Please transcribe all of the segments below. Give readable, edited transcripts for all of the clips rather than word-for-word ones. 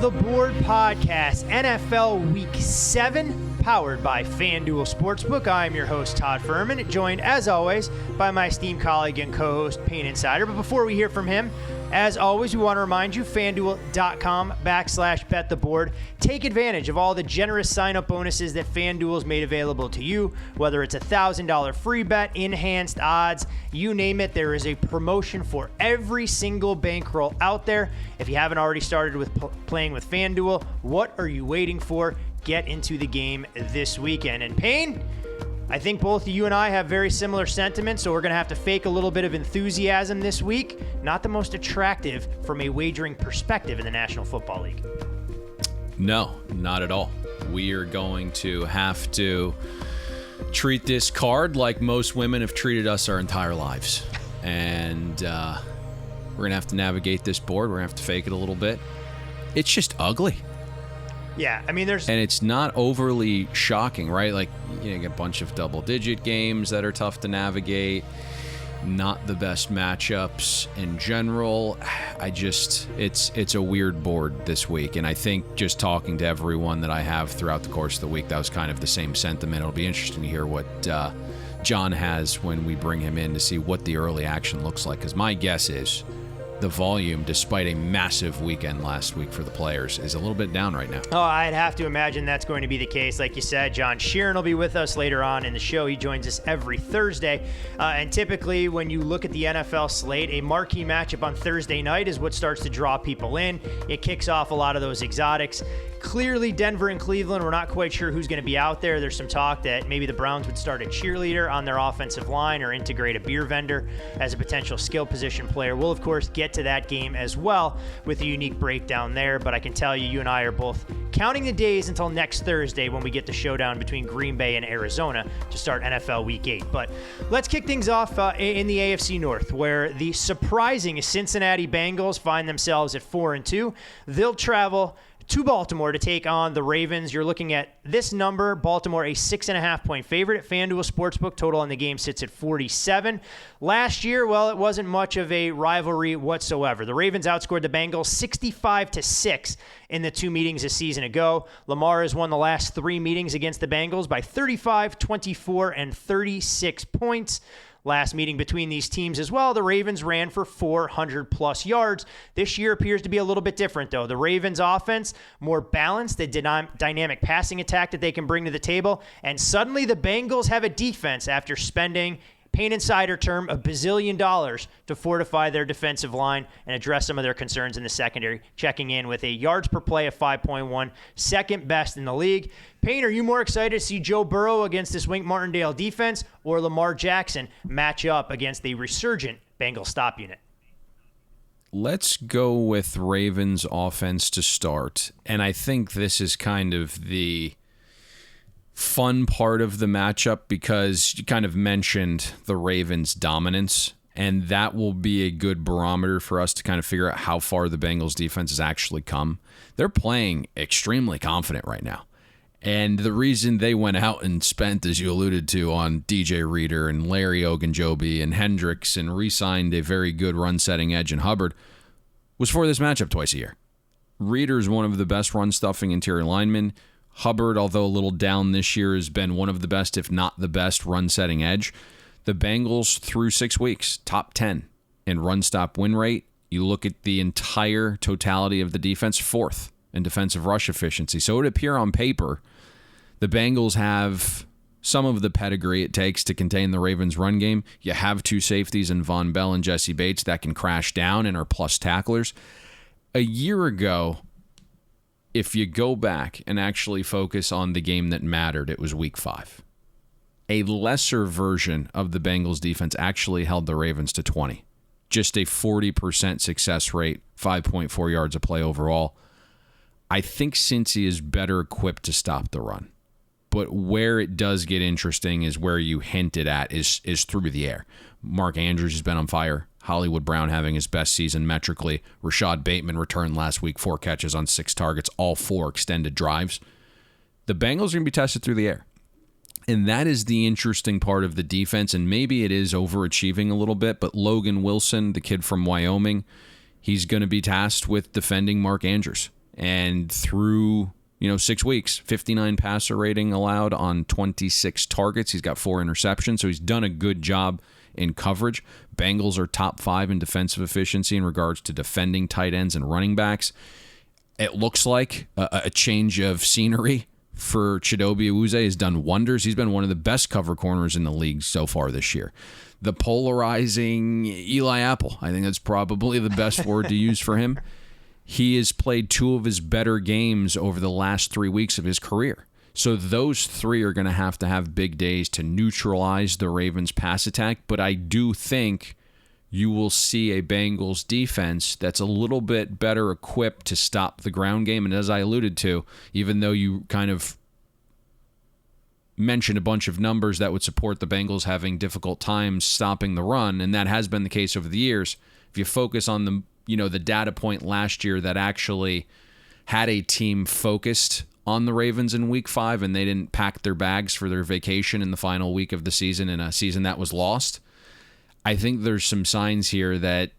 the Board podcast, NFL Week 7, powered by FanDuel Sportsbook. I'm your host, Todd Furman, joined, as always, by my esteemed colleague and co-host, Payne Insider. But before we hear from him, as always, we want to remind you, FanDuel.com/bettheboard. Take advantage of all the generous sign-up bonuses that FanDuel's made available to you, whether it's a $1,000 free bet, enhanced odds, you name it. There is a promotion for every single bankroll out there. If you haven't already started with playing with FanDuel, what are you waiting for? Get into the game this weekend. And Payne, I think both you and I have very similar sentiments, so we're going to have to fake a little bit of enthusiasm this week. Not the most attractive from a wagering perspective in the National Football League. No, not at all. We are going to have to treat this card like most women have treated us our entire lives. And we're going to have to navigate this board. We're going to have to fake it a little bit. It's just ugly. Yeah, I mean, and it's not overly shocking, right? Like, you get a bunch of double-digit games that are tough to navigate. Not the best matchups in general. It's a weird board this week, and I think just talking to everyone that I have throughout the course of the week, that was kind of the same sentiment. It'll be interesting to hear what John has when we bring him in to see what the early action looks like, because my guess is the volume, despite a massive weekend last week for the players, is a little bit down right now. Oh, I'd have to imagine that's going to be the case. Like you said, John Sheeran will be with us later on in the show. He joins us every Thursday. And typically, when you look at the NFL slate, a marquee matchup on Thursday night is what starts to draw people in. It kicks off a lot of those exotics. Clearly, Denver and Cleveland, we're not quite sure who's going to be out there. There's some talk that maybe the Browns would start a cheerleader on their offensive line or integrate a beer vendor as a potential skill position player. We'll, of course, get to that game as well with a unique breakdown there. But I can tell you, you and I are both counting the days until next Thursday when we get the showdown between Green Bay and Arizona to start NFL Week 8. But let's kick things off in the AFC North, where the surprising Cincinnati Bengals find themselves at 4-2. They'll travel to Baltimore to take on the Ravens. You're looking at this number, Baltimore a 6.5-point favorite at FanDuel Sportsbook. Total on the game sits at 47. Last year, well, it wasn't much of a rivalry whatsoever. The Ravens outscored the Bengals 65-6 in the two meetings a season ago. Lamar has won the last three meetings against the Bengals by 35, 24, and 36 points. Last meeting between these teams as well, the Ravens ran for 400-plus yards. This year appears to be a little bit different, though. The Ravens' offense, more balanced, a dynamic passing attack that they can bring to the table, and suddenly the Bengals have a defense after spending, Payne Insider term, $1 bazillion to fortify their defensive line and address some of their concerns in the secondary, checking in with a yards per play of 5.1, second best in the league. Payne, are you more excited to see Joe Burrow against this Wink Martindale defense or Lamar Jackson match up against the resurgent Bengals stop unit? Let's go with Ravens offense to start. And I think this is kind of the fun part of the matchup because you kind of mentioned the Ravens' dominance, and that will be a good barometer for us to kind of figure out how far the Bengals defense has actually come. They're playing extremely confident right now. And the reason they went out and spent, as you alluded to, on DJ Reader and Larry Ogunjobi and Hendricks and re-signed a very good run-setting edge in Hubbard was for this matchup twice a year. Reader's one of the best run-stuffing interior linemen. Hubbard, although a little down this year, has been one of the best, if not the best, run-setting edge. The Bengals, through 6 weeks, top 10 in run-stop win rate. You look at the entire totality of the defense, fourth in defensive rush efficiency. So it would appear on paper the Bengals have some of the pedigree it takes to contain the Ravens' run game. You have two safeties in Von Bell and Jesse Bates that can crash down and are plus tacklers. A year ago, if you go back and actually focus on the game that mattered, it was Week 5. A lesser version of the Bengals defense actually held the Ravens to 20. Just a 40% success rate, 5.4 yards a play overall. I think Cincy is better equipped to stop the run. But where it does get interesting is where you hinted at is through the air. Mark Andrews has been on fire. Hollywood Brown having his best season metrically. Rashad Bateman returned last week, 4 catches on 6 targets, all 4 extended drives. The Bengals are going to be tested through the air. And that is the interesting part of the defense, and maybe it is overachieving a little bit, but Logan Wilson, the kid from Wyoming, he's going to be tasked with defending Mark Andrews. And through 6 weeks, 59 passer rating allowed on 26 targets. He's got 4 interceptions, so he's done a good job in coverage. Bengals are top 5 in defensive efficiency in regards to defending tight ends and running backs. It looks like a change of scenery for Chidobe Awuzie has done wonders. He's been one of the best cover corners in the league so far this year. The polarizing Eli Apple, I think that's probably the best word to use for him. He has played 2 of his better games over the last 3 weeks of his career. So those 3 are going to have big days to neutralize the Ravens' pass attack. But I do think you will see a Bengals defense that's a little bit better equipped to stop the ground game. And as I alluded to, even though you kind of mentioned a bunch of numbers that would support the Bengals having difficult times stopping the run, and that has been the case over the years, if you focus on the data point last year that actually had a team focused on the Ravens in week 5 and they didn't pack their bags for their vacation in the final week of the season in a season that was lost, I think there's some signs here that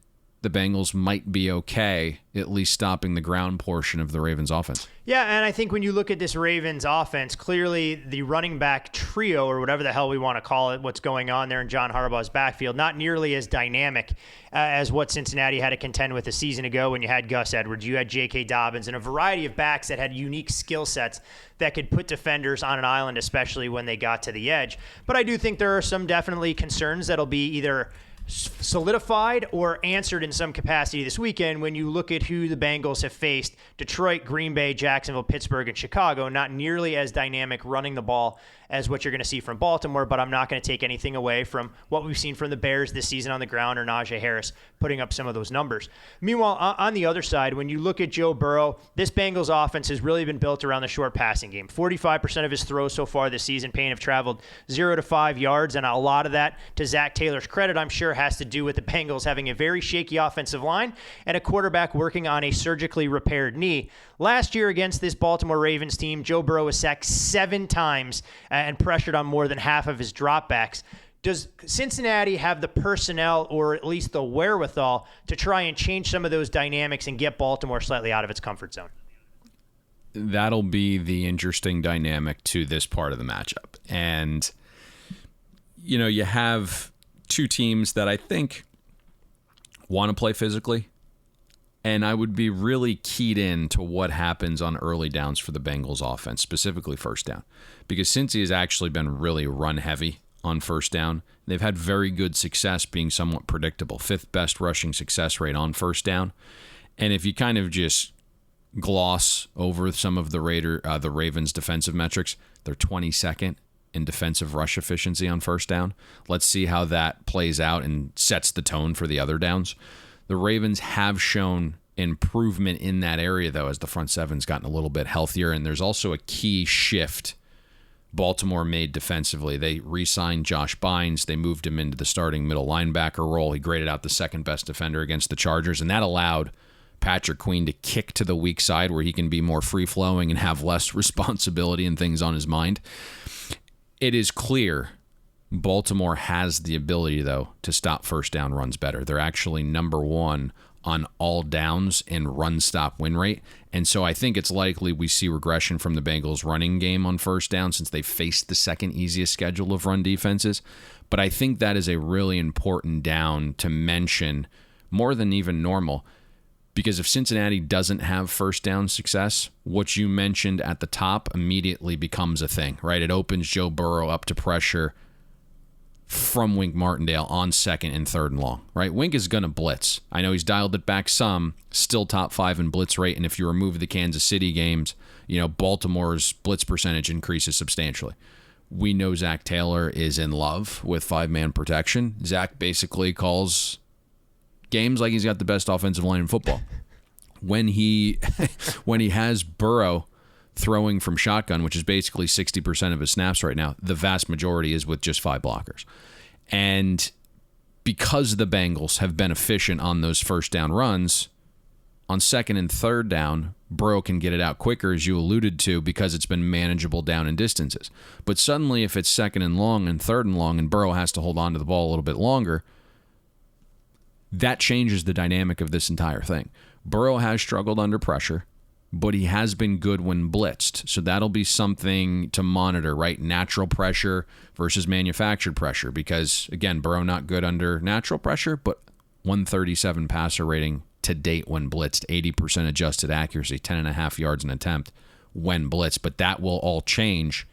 the Bengals might be okay, at least stopping the ground portion of the Ravens offense. Yeah, and I think when you look at this Ravens offense, clearly the running back trio, or whatever the hell we want to call it, what's going on there in John Harbaugh's backfield, not nearly as dynamic as what Cincinnati had to contend with a season ago when you had Gus Edwards, you had J.K. Dobbins, and a variety of backs that had unique skill sets that could put defenders on an island, especially when they got to the edge. But I do think there are some definitely concerns that'll be either solidified or answered in some capacity this weekend when you look at who the Bengals have faced: Detroit, Green Bay, Jacksonville, Pittsburgh, and Chicago. Not nearly as dynamic running the ball as what you're going to see from Baltimore, but I'm not going to take anything away from what we've seen from the Bears this season on the ground, or Najee Harris putting up some of those numbers. Meanwhile, on the other side, when you look at Joe Burrow, this Bengals offense has really been built around the short passing game. 45% of his throws so far this season, Payne, have traveled 0 to 5 yards, and a lot of that, to Zach Taylor's credit, I'm sure has to do with the Bengals having a very shaky offensive line and a quarterback working on a surgically repaired knee. Last year against this Baltimore Ravens team, Joe Burrow was sacked 7 times and pressured on more than half of his dropbacks. Does Cincinnati have the personnel, or at least the wherewithal, to try and change some of those dynamics and get Baltimore slightly out of its comfort zone? That'll be the interesting dynamic to this part of the matchup. And, you have 2 teams that I think want to play physically. And I would be really keyed in to what happens on early downs for the Bengals offense, specifically first down. Because Cincy has actually been really run heavy on first down. They've had very good success being somewhat predictable. 5th best rushing success rate on first down. And if you kind of just gloss over some of the Ravens' defensive metrics, they're 22nd in defensive rush efficiency on first down. Let's see how that plays out and sets the tone for the other downs. The Ravens have shown improvement in that area, though, as the front seven's gotten a little bit healthier. And there's also a key shift Baltimore made defensively. They re-signed Josh Bynes. They moved him into the starting middle linebacker role. He graded out the 2nd best defender against the Chargers, and that allowed Patrick Queen to kick to the weak side where he can be more free-flowing and have less responsibility and things on his mind. It is clear Baltimore has the ability, though, to stop first down runs better. They're actually number 1 on all downs in run-stop win rate. And so I think it's likely we see regression from the Bengals' running game on first down since they faced the 2nd easiest schedule of run defenses. But I think that is a really important down to mention, more than even normal, because if Cincinnati doesn't have first down success, what you mentioned at the top immediately becomes a thing, right? It opens Joe Burrow up to pressure from Wink Martindale on 2nd and 3rd and long, right? Wink is going to blitz. I know he's dialed it back some, still top 5 in blitz rate, and if you remove the Kansas City games, Baltimore's blitz percentage increases substantially. We know Zach Taylor is in love with 5-man protection. Zach basically calls games like he's got the best offensive line in football. When he has Burrow throwing from shotgun, which is basically 60% of his snaps right now, the vast majority is with just 5 blockers. And because the Bengals have been efficient on those first down runs, on 2nd and 3rd down, Burrow can get it out quicker, as you alluded to, because it's been manageable down in distances. But suddenly, if it's 2nd and long and 3rd and long, and Burrow has to hold on to the ball a little bit longer, that changes the dynamic of this entire thing. Burrow has struggled under pressure. but he has been good when blitzed. So that'll be something to monitor, right? Natural pressure versus manufactured pressure, because, again, Burrow not good under natural pressure, but 137 passer rating to date when blitzed, 80% adjusted accuracy, 10.5 yards an attempt when blitzed. But that will all change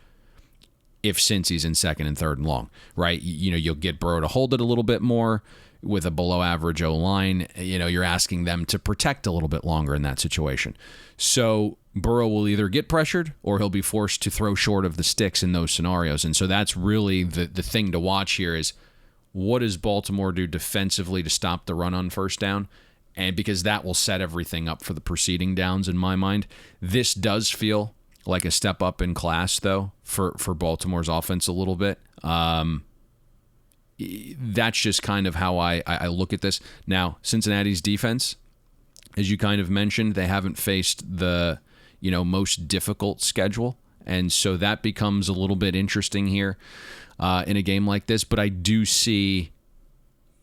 if Cincy's in second and third and long, right? You'll get Burrow to hold it a little bit more with a below average O-line. You're asking them to protect a little bit longer in that situation. So Burrow will either get pressured or he'll be forced to throw short of the sticks in those scenarios. And so that's really the thing to watch here is, what does Baltimore do defensively to stop the run on first down? And because that will set everything up for the preceding downs in my mind. This does feel like a step up in class, though, for Baltimore's offense a little bit. That's just kind of how I look at this. Now, Cincinnati's defense, as you kind of mentioned, they haven't faced the most difficult schedule. And so that becomes a little bit interesting here in a game like this. But I do see,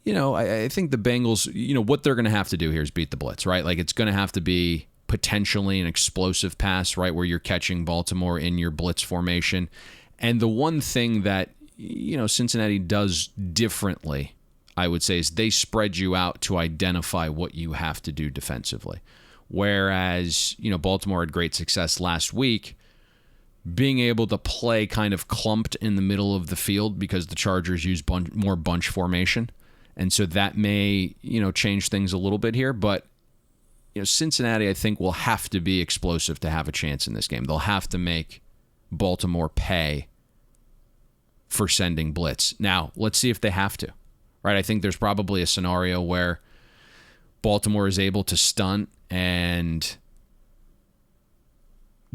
I think the Bengals, what they're going to have to do here is beat the blitz, right? Like, it's going to have to be potentially an explosive pass, right, where you're catching Baltimore in your blitz formation. And the one thing that, Cincinnati does differently, I would say, is they spread you out to identify what you have to do defensively. Whereas, Baltimore had great success last week being able to play kind of clumped in the middle of the field because the Chargers use more bunch formation. And so that may, change things a little bit here. But Cincinnati, I think, will have to be explosive to have a chance in this game. They'll have to make Baltimore pay for sending blitz. Now, let's see if they have to, right? I think there's probably a scenario where Baltimore is able to stunt and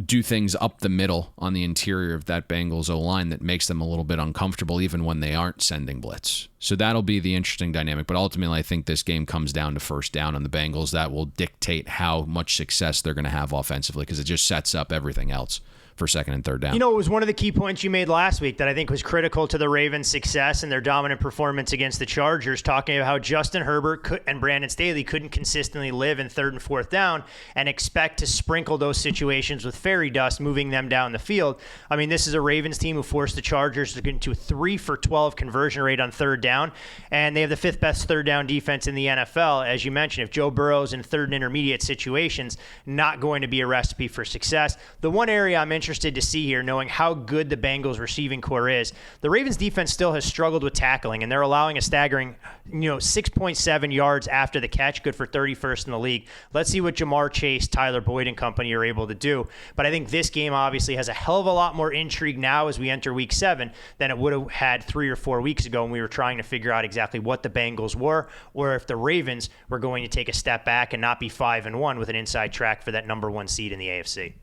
do things up the middle on the interior of that Bengals O-line that makes them a little bit uncomfortable even when they aren't sending blitz. So that'll be the interesting dynamic. But ultimately, I think this game comes down to first down on the Bengals. That will dictate how much success they're going to have offensively because it just sets up everything else for second and third down. It was one of the key points you made last week that I think was critical to the Ravens' success and their dominant performance against the Chargers, talking about how Justin Herbert and Brandon Staley couldn't consistently live in third and fourth down and expect to sprinkle those situations with fairy dust, moving them down the field. I mean, this is a Ravens team who forced the Chargers to get into a 3 for 12 conversion rate on third down, and they have the fifth best third down defense in the NFL. As you mentioned, if Joe Burrow's in third and intermediate situations, not going to be a recipe for success. The one area I'm interested to see here, knowing how good the Bengals receiving core is, the Ravens defense still has struggled with tackling, and they're allowing a staggering 6.7 yards after the catch, good for 31st in the league. Let's see what Jamar Chase, Tyler Boyd and company are able to do. But I think this game obviously has a hell of a lot more intrigue now as we enter week 7 than it would have had 3 or 4 weeks ago when we were trying to figure out exactly what the Bengals were, or if the Ravens were going to take a step back and not be 5-1 with an inside track for that number 1 seed in the AFC.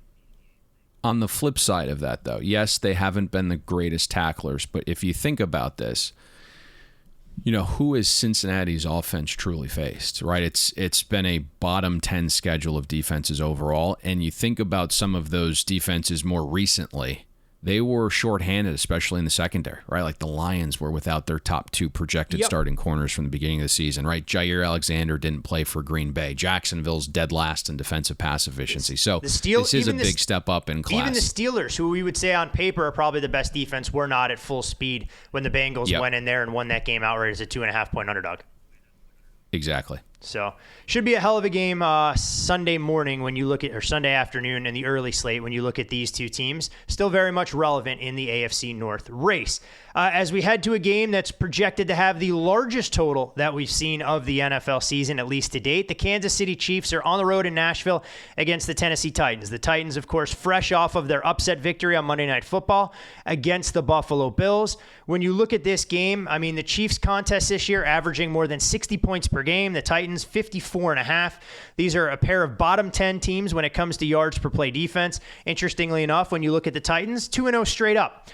On the flip side of that, though, yes, they haven't been the greatest tacklers, but if you think about this, who is Cincinnati's offense truly faced, right? It's been a bottom 10 schedule of defenses overall, and you think about some of those defenses more recently, they were shorthanded, especially in the secondary, right? Like the Lions were without their top 2 projected starting corners from the beginning of the season, right? Jair Alexander didn't play for Green Bay. Jacksonville's dead last in defensive pass efficiency. So this is a big step up in class. Even the Steelers, who we would say on paper are probably the best defense, were not at full speed when the Bengals went in there and won that game outright as a 2.5-point underdog. Exactly. So should be a hell of a game Sunday morning when you look at, or Sunday afternoon in the early slate when you look at these two teams. Still very much relevant in the AFC North race. As we head to a game that's projected to have the largest total that we've seen of the NFL season, at least to date, the Kansas City Chiefs are on the road in Nashville against the Tennessee Titans. The Titans, of course, fresh off of their upset victory on Monday Night Football against the Buffalo Bills. When you look at this game, I mean, the Chiefs contest this year averaging more than 60 points per game. The Titans, 54.5. These are a pair of bottom 10 teams when it comes to yards per play defense. Interestingly enough, when you look at the Titans, 2-0 straight up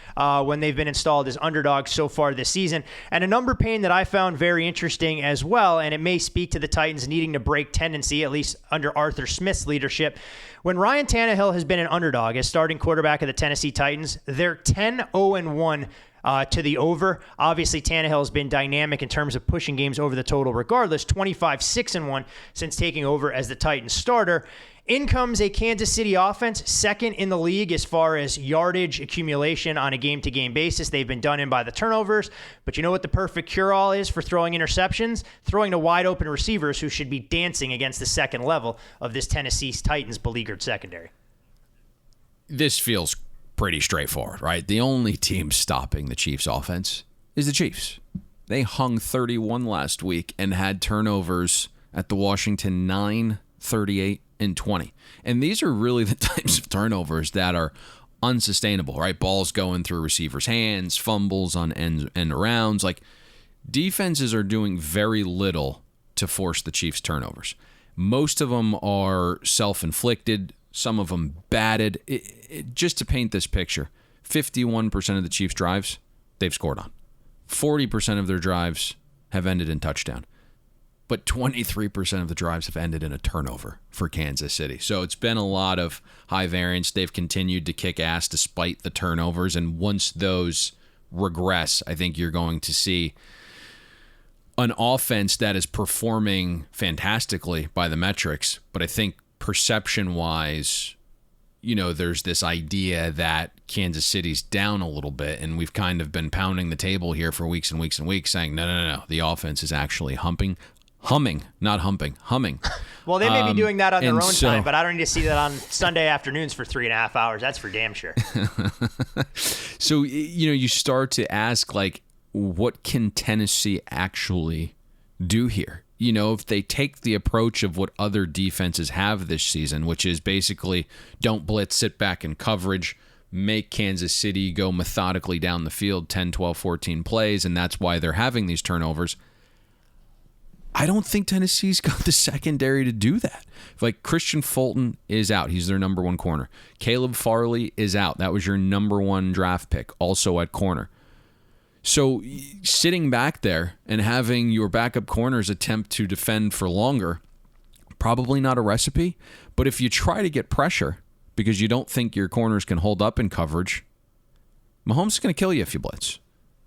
when they've been installed as underdogs so far this season. And a number, Payne, that I found very interesting as well, and it may speak to the Titans needing to break tendency, at least under Arthur Smith's leadership. When Ryan Tannehill has been an underdog as starting quarterback of the Tennessee Titans, they're 10-0-1 to the over. Obviously, Tannehill has been dynamic in terms of pushing games over the total regardless, 25-6-1 since taking over as the Titans starter. In comes a Kansas City offense, second in the league as far as yardage accumulation on a game-to-game basis. They've been done in by the turnovers. But you know what the perfect cure-all is for throwing interceptions? Throwing to wide-open receivers who should be dancing against the second level of this Tennessee Titans beleaguered secondary. This feels pretty straightforward, right? The only team stopping the Chiefs' offense is the Chiefs. They hung 31 last week and had turnovers at the Washington 9, 38, and 20. And these are really the types of turnovers that are unsustainable, right? Balls going through receivers' hands, fumbles on end arounds. Like, defenses are doing very little to force the Chiefs' turnovers. Most of them are self-inflicted, some of them batted. Just to paint this picture, 51% of the Chiefs' drives, they've scored on. 40% of their drives have ended in touchdown. But 23% of the drives have ended in a turnover for Kansas City. So it's been a lot of high variance. They've continued to kick ass despite the turnovers. And once those regress, I think you're going to see an offense that is performing fantastically by the metrics. But I think perception-wise, you know, there's this idea that Kansas City's down a little bit, and we've kind of been pounding the table here for weeks and weeks and weeks saying, no, the offense is actually humming. Well, they may be doing that on their own time, but I don't need to see that on Sunday afternoons for 3.5 hours. That's for damn sure. So, you know, you start to ask, like, what can Tennessee actually do here? You know, if they take the approach of what other defenses have this season, which is basically don't blitz, sit back in coverage, make Kansas City go methodically down the field 10, 12, 14 plays, and that's why they're having these turnovers. I don't think Tennessee's got the secondary to do that. Like, Christian Fulton is out. He's their number one corner. Caleb Farley is out. That was your number one draft pick, also at corner. So sitting back there and having your backup corners attempt to defend for longer, probably not a recipe. But if you try to get pressure because you don't think your corners can hold up in coverage, Mahomes is going to kill you if you blitz.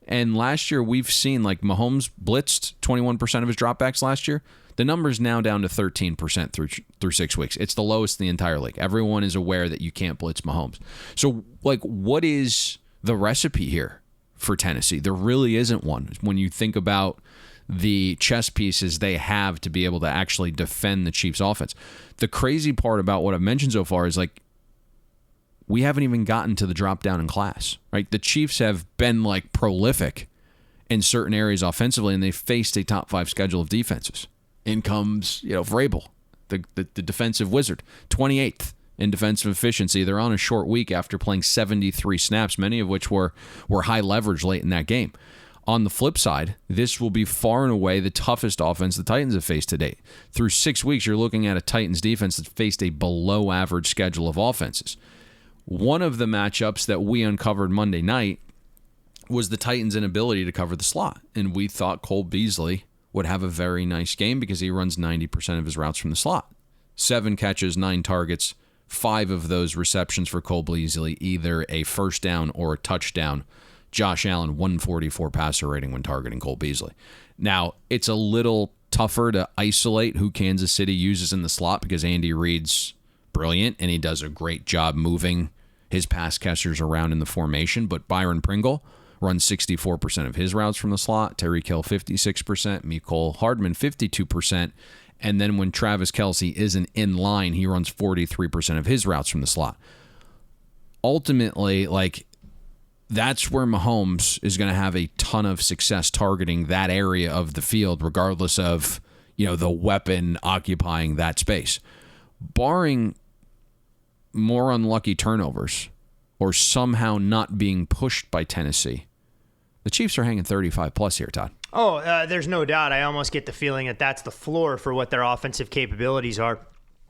And last year, we've seen, like, Mahomes blitzed 21% of his dropbacks last year. The number's now down to 13% through 6 weeks. It's the lowest in the entire league. Everyone is aware that you can't blitz Mahomes. So, like, what is the recipe here for Tennessee? There really isn't one. When you think about the chess pieces they have to be able to actually defend the Chiefs' offense. The crazy part about what I've mentioned so far is, like, we haven't even gotten to the drop down in class, right? The Chiefs have been, like, prolific in certain areas offensively, and they faced a top 5 schedule of defenses. In comes, you know, Vrabel, the defensive wizard, 28th in defensive efficiency. They're on a short week after playing 73 snaps, many of which were high leverage late in that game. On the flip side, this will be far and away the toughest offense the Titans have faced to date. Through 6 weeks, you're looking at a Titans defense that faced a below average schedule of offenses. One of the matchups that we uncovered Monday night was the Titans' inability to cover the slot. And we thought Cole Beasley would have a very nice game because he runs 90% of his routes from the slot. 7 catches, 9 targets, 5 of those receptions for Cole Beasley, either a first down or a touchdown. Josh Allen, 144 passer rating when targeting Cole Beasley. Now, it's a little tougher to isolate who Kansas City uses in the slot because Andy Reid's brilliant and he does a great job moving his pass catchers around in the formation, but Byron Pringle runs 64% of his routes from the slot, Tyreek Hill 56%, Mecole Hardman 52%, and then when Travis Kelce isn't in line, he runs 43% of his routes from the slot. Ultimately, like, that's where Mahomes is going to have a ton of success targeting that area of the field, regardless of, you know, the weapon occupying that space. Barring more unlucky turnovers or somehow not being pushed by Tennessee, the Chiefs are hanging 35 plus here, Todd. Oh, there's no doubt. I almost get the feeling that that's the floor for what their offensive capabilities are.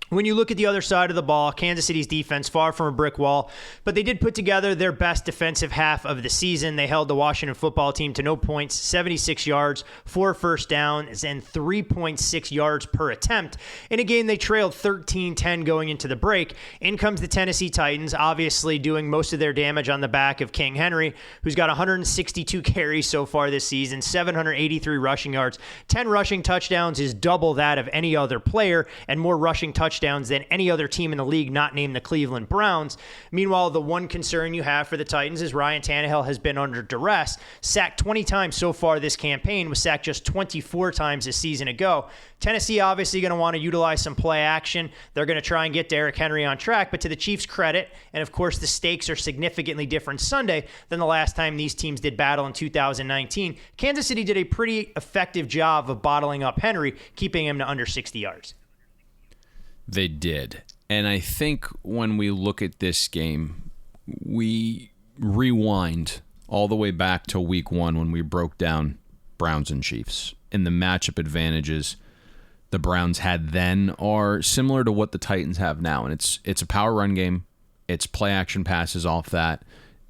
When you look at the other side of the ball, Kansas City's defense far from a brick wall, but they did put together their best defensive half of the season. They held the Washington football team to no points, 76 yards, 4 first downs, and 3.6 yards per attempt in a game they trailed 13-10 going into the break. In comes the Tennessee Titans, obviously doing most of their damage on the back of King Henry, who's got 162 carries so far this season, 783 rushing yards, 10 rushing touchdowns is double that of any other player, and more rushing touchdowns than any other team in the league not named the Cleveland Browns. Meanwhile, the one concern you have for the Titans is Ryan Tannehill has been under duress, sacked 20 times so far this campaign, was sacked just 24 times a season ago. Tennessee obviously going to want to utilize some play action. They're going to try and get Derrick Henry on track, but to the Chiefs' credit, and of course the stakes are significantly different Sunday than the last time these teams did battle in 2019, Kansas City did a pretty effective job of bottling up Henry, keeping him to under 60 yards. They did. And I think when we look at this game, we rewind all the way back to week 1 when we broke down Browns and Chiefs. And the matchup advantages the Browns had then are similar to what the Titans have now. And it's a power run game. It's play action passes off that.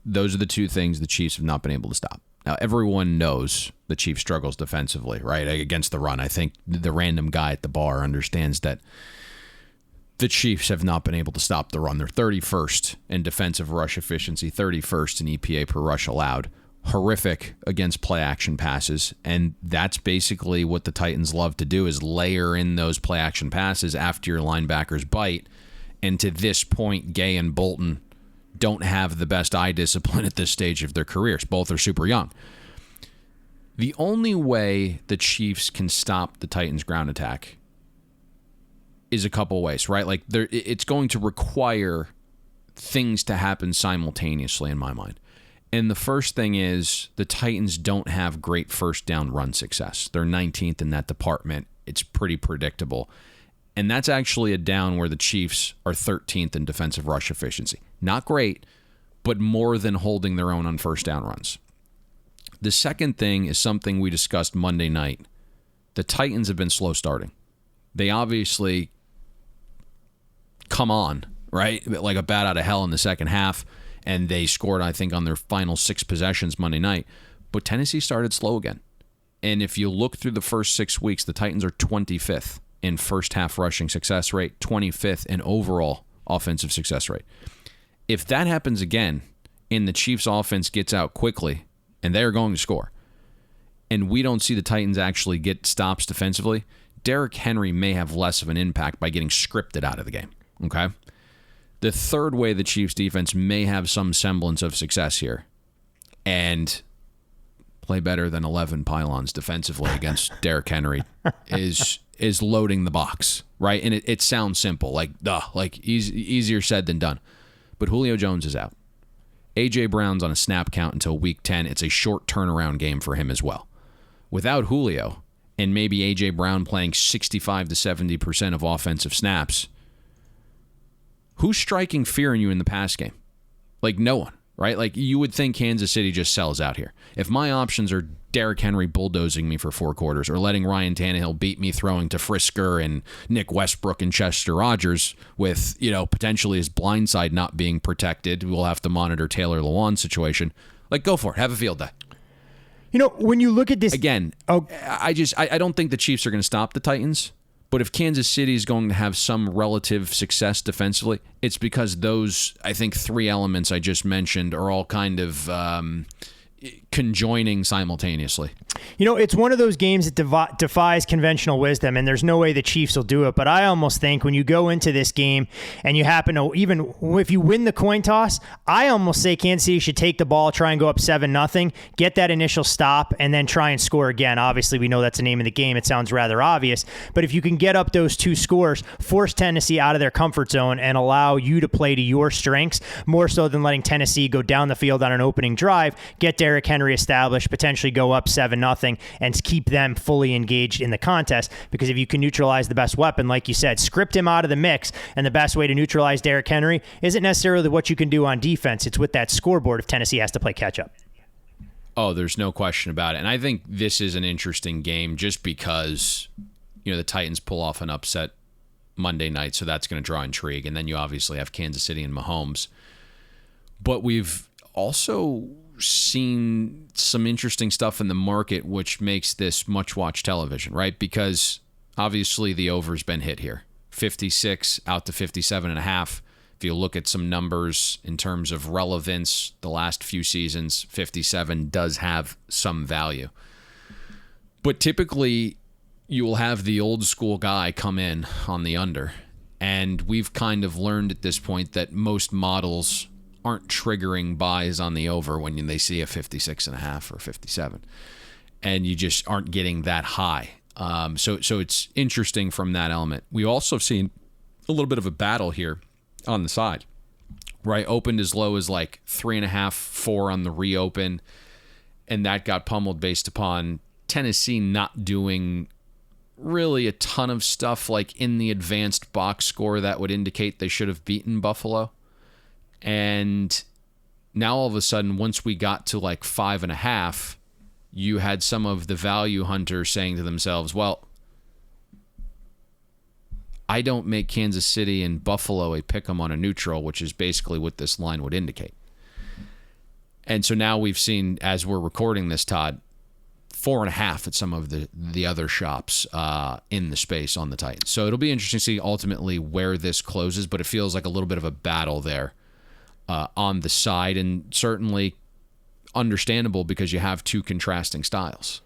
Those are the two things the Chiefs have not been able to stop. Now, everyone knows the Chiefs struggles defensively, right, against the run. I think the random guy at the bar understands that the Chiefs have not been able to stop the run. They're 31st in defensive rush efficiency, 31st in EPA per rush allowed. Horrific against play action passes, and that's basically what the Titans love to do is layer in those play action passes after your linebackers bite. And to this point, Gay and Bolton don't have the best eye discipline at this stage of their careers. Both are super young. The only way the Chiefs can stop the Titans' ground attack is a couple ways, right? Like it's going to require things to happen simultaneously in my mind. And the first thing is the Titans don't have great first down run success. They're 19th in that department. It's pretty predictable. And that's actually a down where the Chiefs are 13th in defensive rush efficiency. Not great, but more than holding their own on first down runs. The second thing is something we discussed Monday night. The Titans have been slow starting. They obviously come on, right? Like a bat out of hell in the second half, and they scored, I think, on their final 6 possessions Monday night. But Tennessee started slow again. And if you look through the first 6 weeks, the Titans are 25th in first half rushing success rate, 25th in overall offensive success rate. If that happens again, and the Chiefs offense gets out quickly, and they're going to score, and we don't see the Titans actually get stops defensively, Derrick Henry may have less of an impact by getting scripted out of the game. Okay? The third way the Chiefs defense may have some semblance of success here and play better than 11 pylons defensively against Derrick Henry is loading the box, right? And it sounds simple, like easier said than done. But Julio Jones is out. A.J. Brown's on a snap count until week 10. It's a short turnaround game for him as well. Without Julio and maybe A.J. Brown playing 65 to 70% of offensive snaps, who's striking fear in you in the pass game? Like no one, right? Like you would think Kansas City just sells out here. If my options are Derrick Henry bulldozing me for 4 quarters or letting Ryan Tannehill beat me throwing to Frisker and Nick Westbrook and Chester Rogers with, potentially his blind side not being protected, we'll have to monitor Taylor Lewan's situation. Like go for it. Have a field day. When you look at this again, I don't think the Chiefs are going to stop the Titans. But if Kansas City is going to have some relative success defensively, it's because those, I think, 3 elements I just mentioned are all kind of conjoining simultaneously. It's one of those games that defies conventional wisdom, and there's no way the Chiefs will do it. But I almost think when you go into this game and you happen to, even if you win the coin toss, I almost say Kansas City should take the ball, try and go up 7-0, get that initial stop, and then try and score again. Obviously, we know that's the name of the game. It sounds rather obvious. But if you can get up those 2 scores, force Tennessee out of their comfort zone and allow you to play to your strengths, more so than letting Tennessee go down the field on an opening drive, get Derrick Henry established, potentially go up 7-0, and keep them fully engaged in the contest. Because if you can neutralize the best weapon, like you said, script him out of the mix, and the best way to neutralize Derrick Henry isn't necessarily what you can do on defense. It's with that scoreboard if Tennessee has to play catch up. Oh, there's no question about it. And I think this is an interesting game just because, the Titans pull off an upset Monday night, so that's going to draw intrigue. And then you obviously have Kansas City and Mahomes. But we've also seen some interesting stuff in the market, which makes this much-watched television, right? Because obviously the over's been hit here. 56 out to 57.5. If you look at some numbers in terms of relevance, the last few seasons, 57 does have some value. But typically, you will have the old school guy come in on the under. And we've kind of learned at this point that most models aren't triggering buys on the over when they see a 56.5 or 57. And you just aren't getting that high. So it's interesting from that element. We also have seen a little bit of a battle here on the side, right? Opened as low as like 3.5, 4 on the reopen. And that got pummeled based upon Tennessee not doing really a ton of stuff like in the advanced box score that would indicate they should have beaten Buffalo. And now all of a sudden, once we got to like 5.5, you had some of the value hunters saying to themselves, well, I don't make Kansas City and Buffalo a pick 'em on a neutral, which is basically what this line would indicate. And so now we've seen, as we're recording this, Todd, 4.5 at some of the other shops in the space on the Titans. So it'll be interesting to see ultimately where this closes, but it feels like a little bit of a battle there on the side, and certainly understandable because you have two contrasting styles.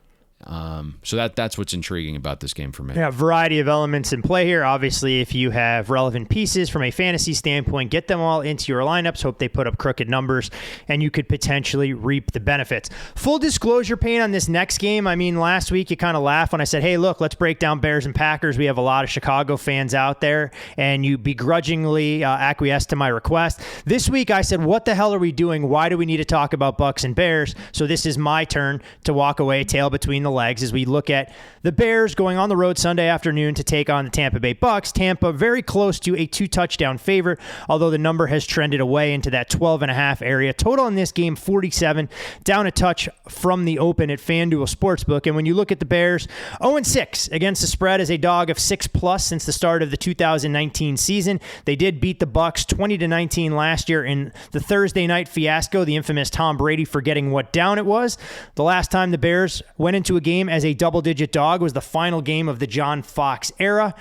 So that's what's intriguing about this game for me. Yeah, variety of elements in play here. Obviously, if you have relevant pieces from a fantasy standpoint, get them all into your lineups. Hope they put up crooked numbers, and you could potentially reap the benefits. Full disclosure, Payne, on this next game. I mean, last week you kind of laughed when I said, hey, look, let's break down Bears and Packers. We have a lot of Chicago fans out there, and you begrudgingly acquiesced to my request. This week I said, what the hell are we doing? Why do we need to talk about Bucs and Bears? So this is my turn to walk away, tail between the legs, as we look at the Bears going on the road Sunday afternoon to take on the Tampa Bay Bucs. Tampa very close to a 2-touchdown favorite, although the number has trended away into that 12.5 area. Total in this game, 47, down a touch from the open at FanDuel Sportsbook. And when you look at the Bears, 0-6 against the spread as a dog of 6+ since the start of the 2019 season. They did beat the Bucs 20-19 last year in the Thursday night fiasco, the infamous Tom Brady forgetting what down it was. The last time the Bears went into a game as a double-digit dog was the final game of the John Fox era.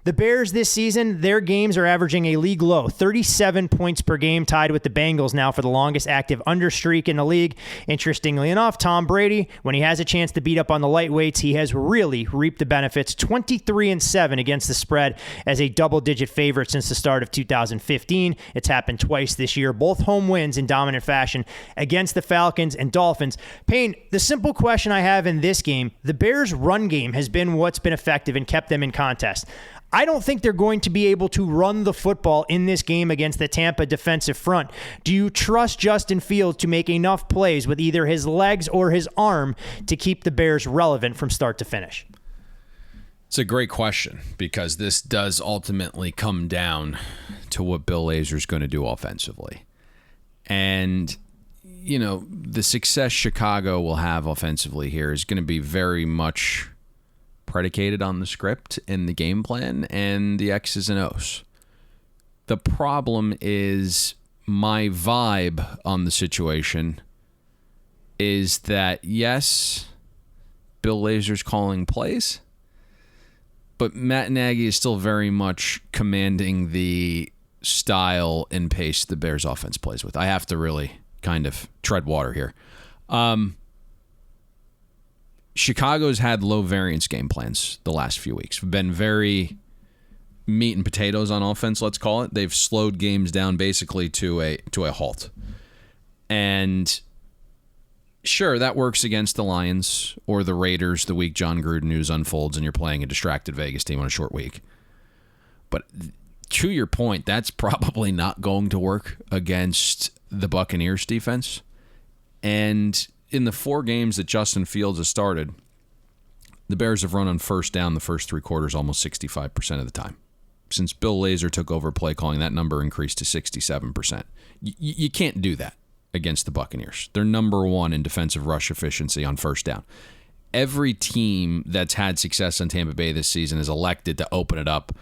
The Bears this season, their games are averaging a league low, 37 points per game, tied with the Bengals now for the longest active under streak in the league. Interestingly enough, Tom Brady, when he has a chance to beat up on the lightweights, he has really reaped the benefits. 23-7 against the spread as a double-digit favorite since the start of 2015. It's happened twice this year, both home wins in dominant fashion against the Falcons and Dolphins. Payne, the simple question I have in this game, the Bears' run game has been what's been effective and kept them in contest. I don't think they're going to be able to run the football in this game against the Tampa defensive front. Do you trust Justin Fields to make enough plays with either his legs or his arm to keep the Bears relevant from start to finish? It's a great question because this does ultimately come down to what Bill Lazor's going to do offensively. And, you know, the success Chicago will have offensively here is going to be very much predicated on the script and the game plan and the X's and O's. The problem is my vibe on the situation is that, yes, Bill Lazor's calling plays, but Matt Nagy is still very much commanding the style and pace the Bears offense plays with. I have to really kind of tread water here. Chicago's had low variance game plans the last few weeks. Been very meat and potatoes on offense, let's call it. They've slowed games down basically to a halt. And sure, that works against the Lions or the Raiders the week John Gruden news unfolds and you're playing a distracted Vegas team on a short week. But to your point, that's probably not going to work against the Buccaneers defense. And in the 4 games that Justin Fields has started, the Bears have run on first down the first 3 quarters almost 65% of the time. Since Bill Lazor took over play calling, that number increased to 67%. You can't do that against the Buccaneers. They're number 1 in defensive rush efficiency on first down. Every team that's had success on Tampa Bay this season has elected to open it up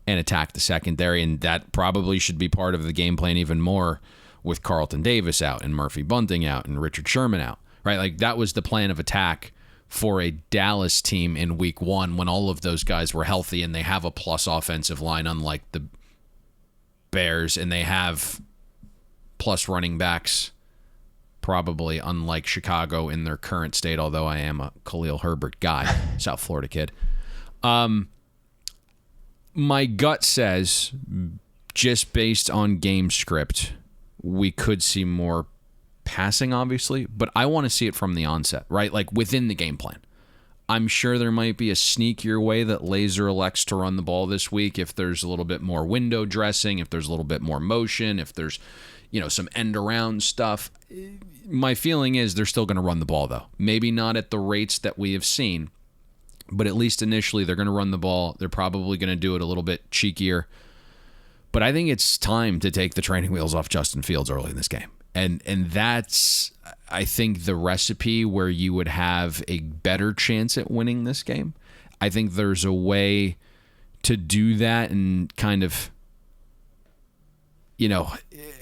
and attack the secondary, and that probably should be part of the game plan even more with Carlton Davis out and Murphy Bunting out and Richard Sherman out, right? Like that was the plan of attack for a Dallas team in week 1 when all of those guys were healthy and they have a plus offensive line, unlike the Bears, and they have plus running backs, probably unlike Chicago in their current state, although I am a Khalil Herbert guy, South Florida kid. My gut says, just based on game script, we could see more passing, obviously, but I want to see it from the onset, right? Like within the game plan. I'm sure there might be a sneakier way that Laser elects to run the ball this week if there's a little bit more window dressing, if there's a little bit more motion, if there's, some end around stuff. My feeling is they're still going to run the ball, though. Maybe not at the rates that we have seen, but at least initially they're going to run the ball. They're probably going to do it a little bit cheekier. But I think it's time to take the training wheels off Justin Fields early in this game. And that's, I think, the recipe where you would have a better chance at winning this game. I think there's a way to do that and kind of,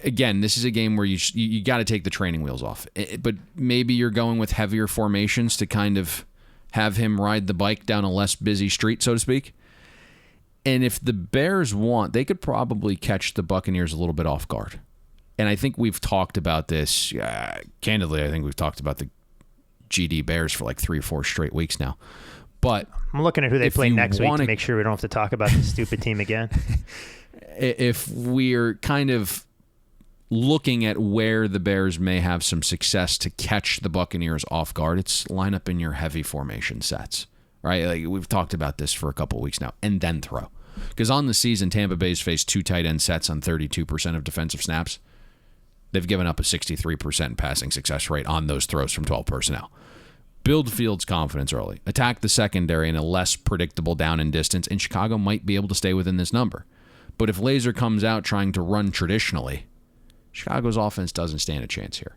again, this is a game where you got to take the training wheels off. But maybe you're going with heavier formations to kind of have him ride the bike down a less busy street, so to speak. And if the Bears want, they could probably catch the Buccaneers a little bit off guard. And I think we've talked about this. Candidly, I think we've talked about the GD Bears for like 3 or 4 straight weeks now. But I'm looking at who they play next week to make sure we don't have to talk about this stupid team again. If we're kind of looking at where the Bears may have some success to catch the Buccaneers off guard, it's line up in your heavy formation sets, right? Like we've talked about this for a couple of weeks now, and then throw. Because on the season, Tampa Bay's faced 2 tight end sets on 32% of defensive snaps. They've given up a 63% passing success rate on those throws from 12 personnel. Build Fields' confidence early. Attack the secondary in a less predictable down and distance, and Chicago might be able to stay within this number. But if Laser comes out trying to run traditionally, Chicago's offense doesn't stand a chance here.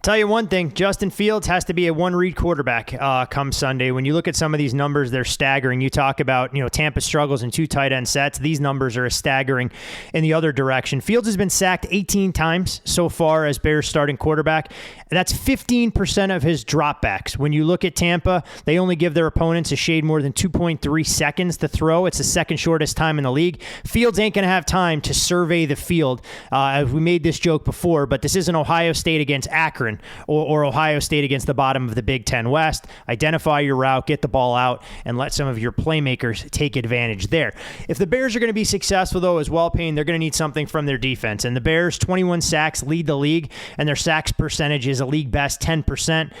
Tell you one thing, Justin Fields has to be a one-read quarterback come Sunday. When you look at some of these numbers, they're staggering. You talk about, Tampa struggles in 2 tight end sets. These numbers are staggering in the other direction. Fields has been sacked 18 times so far as Bears starting quarterback. And that's 15% of his dropbacks. When you look at Tampa, they only give their opponents a shade more than 2.3 seconds to throw. It's the second shortest time in the league. Fields ain't going to have time to survey the field. We made this joke before, but this isn't Ohio State against Akron or Ohio State against the bottom of the Big Ten West. Identify your route, get the ball out, and let some of your playmakers take advantage there. If the Bears are going to be successful, though, as well, Payne, they're going to need something from their defense. And the Bears, 21 sacks, lead the league, and their sacks percentage is a league best 10%.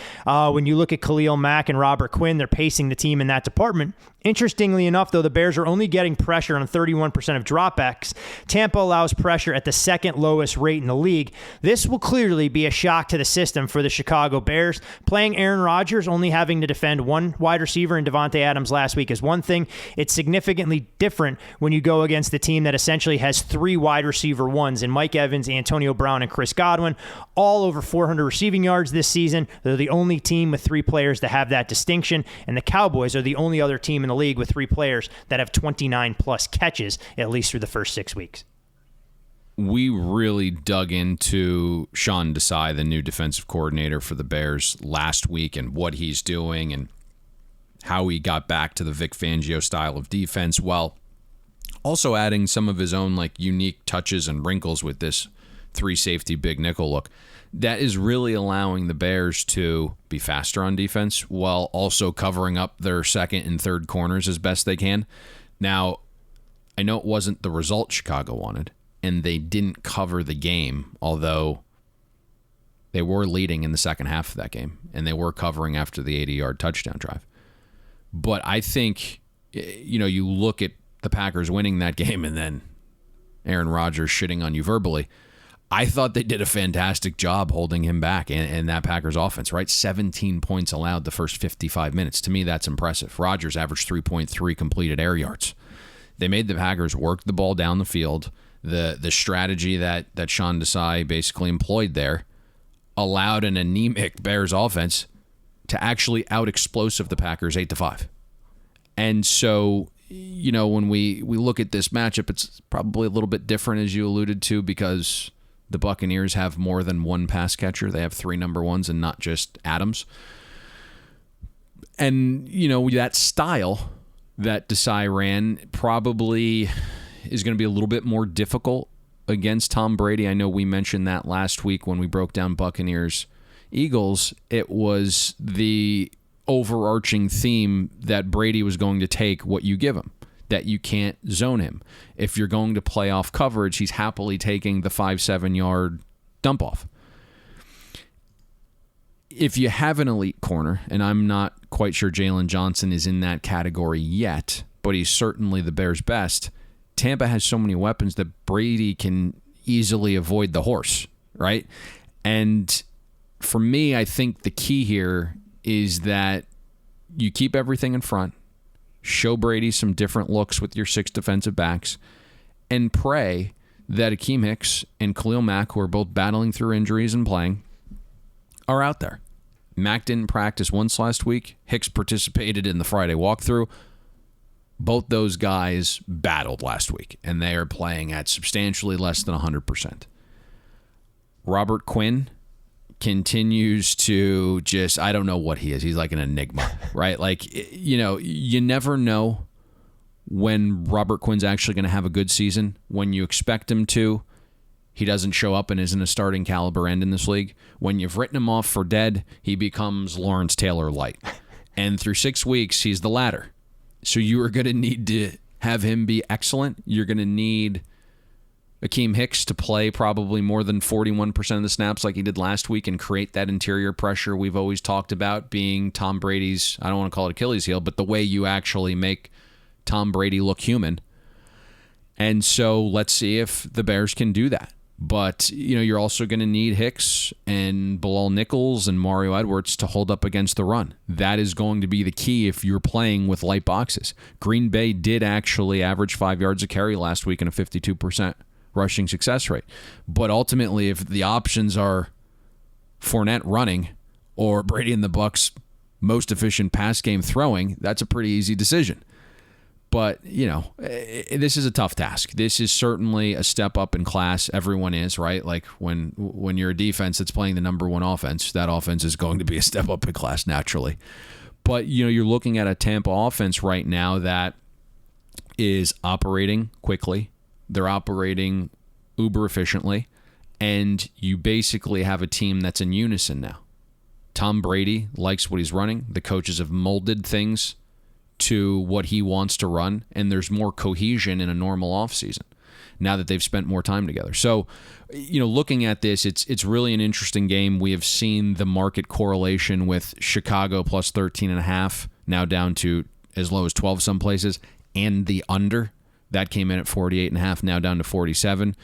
When you look at Khalil Mack and Robert Quinn, they're pacing the team in that department. Interestingly enough, though, the Bears are only getting pressure on 31% of dropbacks. Tampa allows pressure at the second lowest rate in the league. This will clearly be a shock to the system for the Chicago Bears. Playing Aaron Rodgers, only having to defend one wide receiver in Devontae Adams last week is one thing. It's significantly different when you go against the team that essentially has 3 wide receiver ones in Mike Evans, Antonio Brown, and Chris Godwin, all over 400 receiving yards this season. They're the only team with 3 players to have that distinction, and the Cowboys are the only other team in the league with 3 players that have 29 plus catches, at least through the first 6 weeks. We really dug into Sean Desai, the new defensive coordinator for the Bears, last week, and what he's doing and how he got back to the Vic Fangio style of defense, while also adding some of his own unique touches and wrinkles with this 3-safety big nickel look. That is really allowing the Bears to be faster on defense while also covering up their second and third corners as best they can. Now, I know it wasn't the result Chicago wanted, and they didn't cover the game, although they were leading in the second half of that game, and they were covering after the 80-yard touchdown drive. But I think, you look at the Packers winning that game and then Aaron Rodgers shitting on you verbally. I thought they did a fantastic job holding him back in that Packers offense, right? 17 points allowed the first 55 minutes. To me, that's impressive. Rodgers averaged 3.3 completed air yards. They made the Packers work the ball down the field. The strategy that Sean Desai basically employed there allowed an anemic Bears offense to actually out-explosive the Packers 8-5. And so when we look at this matchup, it's probably a little bit different, as you alluded to, because the Buccaneers have more than one pass catcher. They have 3 number ones and not just Adams. And, that style that Desai ran probably is going to be a little bit more difficult against Tom Brady. I know we mentioned that last week when we broke down Buccaneers-Eagles. It was the overarching theme that Brady was going to take what you give him, that you can't zone him. If you're going to play off coverage, he's happily taking the 5-7 yard dump off. If you have an elite corner, and I'm not quite sure Jalen Johnson is in that category yet, but he's certainly the Bears' best, Tampa has so many weapons that Brady can easily avoid the horse, right? And for me, I think the key here is that you keep everything in front, show Brady some different looks with your 6 defensive backs, and pray that Akeem Hicks and Khalil Mack, who are both battling through injuries and playing, are out there. Mack didn't practice once last week. Hicks participated in the Friday walkthrough. Both those guys battled last week, and they are playing at substantially less than 100%. Robert Quinn continues to just, I don't know what he is. He's like an enigma, right? Like, you never know when Robert Quinn's actually going to have a good season. When you expect him to, he doesn't show up and isn't a starting caliber end in this league. When you've written him off for dead, he becomes Lawrence Taylor light. And through 6 weeks, he's the latter. So you are going to need to have him be excellent. You're going to need Akeem Hicks to play probably more than 41% of the snaps like he did last week and create that interior pressure we've always talked about being Tom Brady's, I don't want to call it Achilles heel, but the way you actually make Tom Brady look human. And so let's see if the Bears can do that. But, you're also going to need Hicks and Bilal Nichols and Mario Edwards to hold up against the run. That is going to be the key if you're playing with light boxes. Green Bay did actually average 5 yards a carry last week and a 52% rushing success rate. But ultimately, if the options are Fournette running or Brady and the Bucs' most efficient pass game throwing, that's a pretty easy decision. But, this is a tough task. This is certainly a step up in class. Everyone is, right? Like when you're a defense that's playing the number one offense, that offense is going to be a step up in class naturally. But, you're looking at a Tampa offense right now that is operating quickly. They're operating uber efficiently. And you basically have a team that's in unison now. Tom Brady likes what he's running. The coaches have molded things to what he wants to run, and there's more cohesion in a normal offseason now that they've spent more time together. So, looking at this, it's really an interesting game. We have seen the market correlation with Chicago plus 13.5, now down to as low as 12 some places, and the under. That came in at 48.5, now down to 47.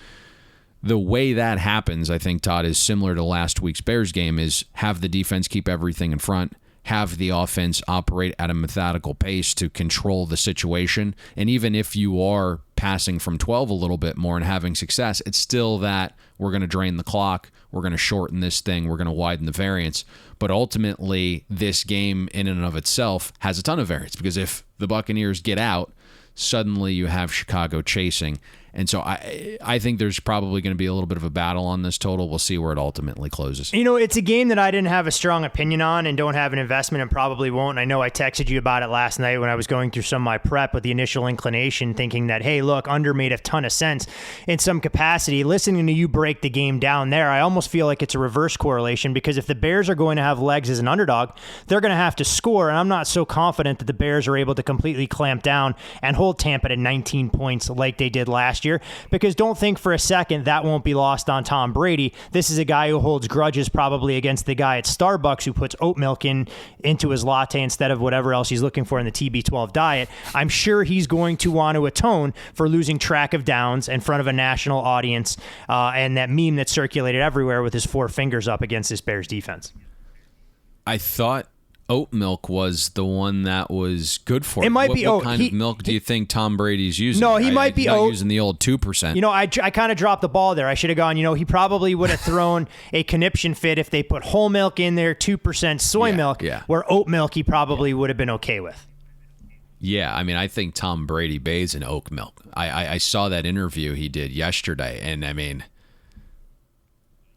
The way that happens, I think, Todd, is similar to last week's Bears game, is have the defense keep everything in front, have the offense operate at a methodical pace to control the situation. And even if you are passing from 12 a little bit more and having success, it's still that we're going to drain the clock, we're going to shorten this thing, we're going to widen the variance. But ultimately, this game in and of itself has a ton of variance, because if the Buccaneers get out, suddenly you have Chicago chasing. And so I think there's probably going to be a little bit of a battle on this total. We'll see where it ultimately closes. It's a game that I didn't have a strong opinion on and don't have an investment and probably won't. And I know I texted you about it last night when I was going through some of my prep with the initial inclination, thinking that, hey, look, under made a ton of sense in some capacity. Listening to you break the game down there, I almost feel like it's a reverse correlation, because if the Bears are going to have legs as an underdog, they're going to have to score. And I'm not so confident that the Bears are able to completely clamp down and hold Tampa to 19 points like they did last year, because don't think for a second that won't be lost on Tom Brady. This is a guy who holds grudges probably against the guy at Starbucks who puts oat milk into his latte instead of whatever else he's looking for in the TB12 diet. I'm sure he's going to want to atone for losing track of downs in front of a national audience, and that meme that circulated everywhere with his 4 fingers up against this Bears defense. I thought oat milk was the one that was good for it. Might be what oat. Kind of milk do you think Tom Brady's using? No, he might be oat. Using the old 2%. I kind of dropped the ball there. I should have gone, he probably would have thrown a conniption fit if they put whole milk in there, 2% soy milk, where oat milk he probably would have been okay with. Yeah, I mean, I think Tom Brady bathes in oat milk. I saw that interview he did yesterday, and I mean,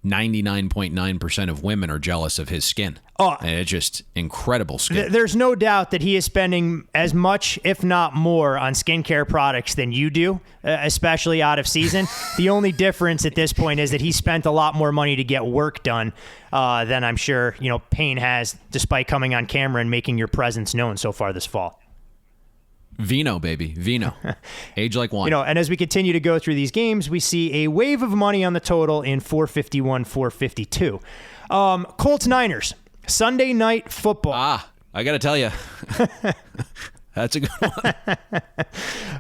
99.9% of women are jealous of his skin. Oh, and it's just incredible skin. There's no doubt that he is spending as much, if not more, on skincare products than you do, especially out of season. The only difference at this point is that he spent a lot more money to get work done than I'm sure Payne has, despite coming on camera and making your presence known so far this fall. Vino, baby. Vino. Age like wine. And as we continue to go through these games, we see a wave of money on the total in 451, 452. Colts Niners, Sunday Night Football. I got to tell you. That's a good one.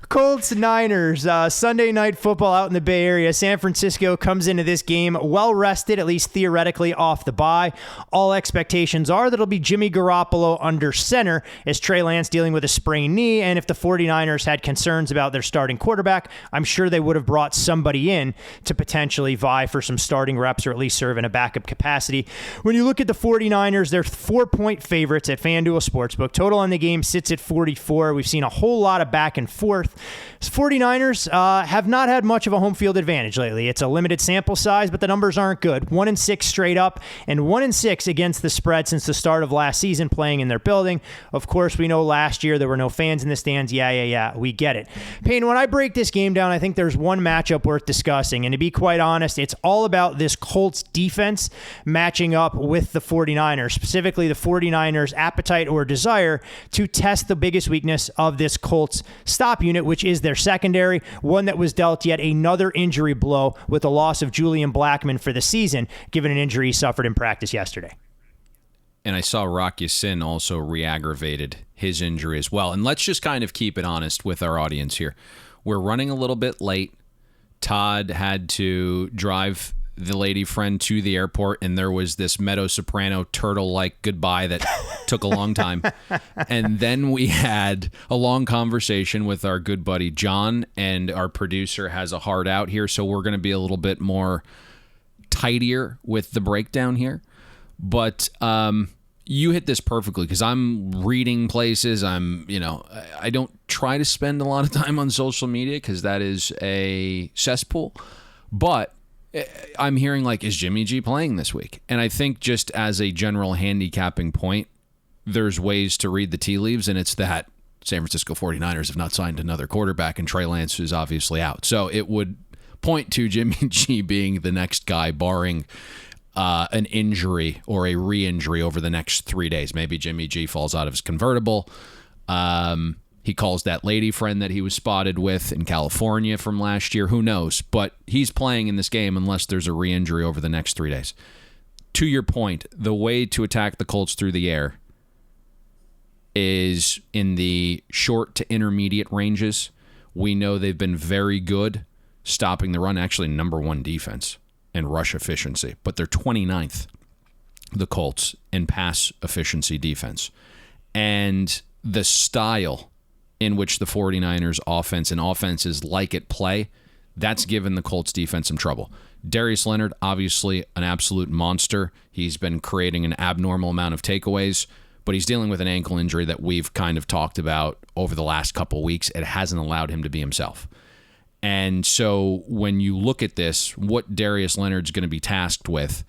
Colts Niners, Sunday Night Football out in the Bay Area. San Francisco comes into this game well rested, at least theoretically, off the bye. All expectations are that it'll be Jimmy Garoppolo under center as Trey Lance dealing with a sprained knee. And if the 49ers had concerns about their starting quarterback, I'm sure they would have brought somebody in to potentially vie for some starting reps or at least serve in a backup capacity. When you look at the 49ers, they're 4-point favorites at FanDuel Sportsbook. Total on the game sits at 44. We've seen a whole lot of back and forth. 49ers have not had much of a home field advantage lately. It's a limited sample size, but the numbers aren't good. 1-6 straight up and 1-6 against the spread since the start of last season playing in their building. Of course, we know last year there were no fans in the stands. Yeah, we get it. Payne, when I break this game down, I think there's one matchup worth discussing. And to be quite honest, it's all about this Colts defense matching up with the 49ers, specifically the 49ers' appetite or desire to test the biggest weakness of this Colts stop unit, which is their secondary, one that was dealt yet another injury blow with the loss of Julian Blackmon for the season, given an injury he suffered in practice yesterday. And I saw Rock Ya-Sin also re-aggravated his injury as well. And let's just kind of keep it honest with our audience here. We're running a little bit late. Todd had to drive the lady friend to the airport, and there was this Meadow Soprano turtle-like goodbye that took a long time. And then we had a long conversation with our good buddy John, and our producer has a hard out here, so we're going to be a little bit more tidier with the breakdown here. But you hit this perfectly because I'm reading places. I don't try to spend a lot of time on social media because that is a cesspool. But I'm hearing is Jimmy G playing this week? And I think just as a general handicapping point, there's ways to read the tea leaves, and it's that San Francisco 49ers have not signed another quarterback, and Trey Lance is obviously out. So it would point to Jimmy G being the next guy, barring an injury or a re-injury over the next 3 days. Maybe Jimmy G falls out of his convertible. He calls that lady friend that he was spotted with in California from last year. Who knows? But he's playing in this game unless there's a re-injury over the next 3 days. To your point, the way to attack the Colts through the air is in the short to intermediate ranges. We know they've been very good stopping the run, actually number one defense in rush efficiency, but they're 29th, the Colts, in pass efficiency defense. And the style in which the 49ers offense and offenses like it play, that's given the Colts defense some trouble. Darius Leonard, obviously an absolute monster. He's been creating an abnormal amount of takeaways, but he's dealing with an ankle injury that we've kind of talked about over the last couple of weeks. It hasn't allowed him to be himself. And so when you look at this, what Darius Leonard's going to be tasked with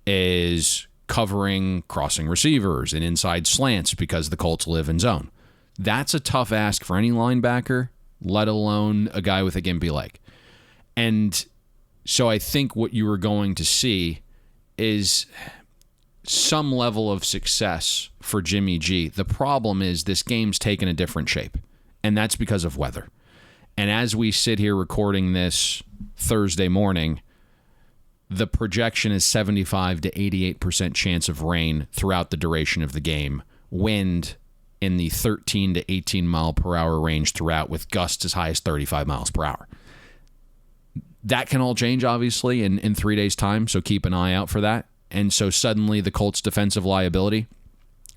is covering crossing receivers and inside slants because the Colts live in zone. That's a tough ask for any linebacker, let alone a guy with a gimpy leg. And so I think what you are going to see is some level of success for Jimmy G. The problem is this game's taken a different shape, and that's because of weather. And as we sit here recording this Thursday morning, the projection is 75 to 88% chance of rain throughout the duration of the game. Wind in the 13 to 18 mile per hour range throughout, with gusts as high as 35 miles per hour. That can all change, obviously, in 3 days' time, so keep an eye out for that. And so suddenly the Colts' defensive liability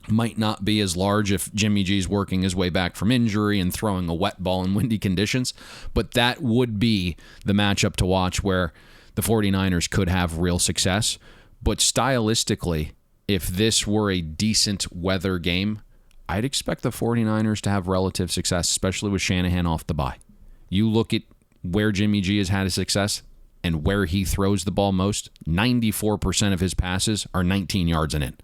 might not be as large if Jimmy G's working his way back from injury and throwing a wet ball in windy conditions, but that would be the matchup to watch where the 49ers could have real success. But stylistically, if this were a decent weather game, I'd expect the 49ers to have relative success, especially with Shanahan off the bye. You look at where Jimmy G has had a success and where he throws the ball most, 94% of his passes are 19 yards and in.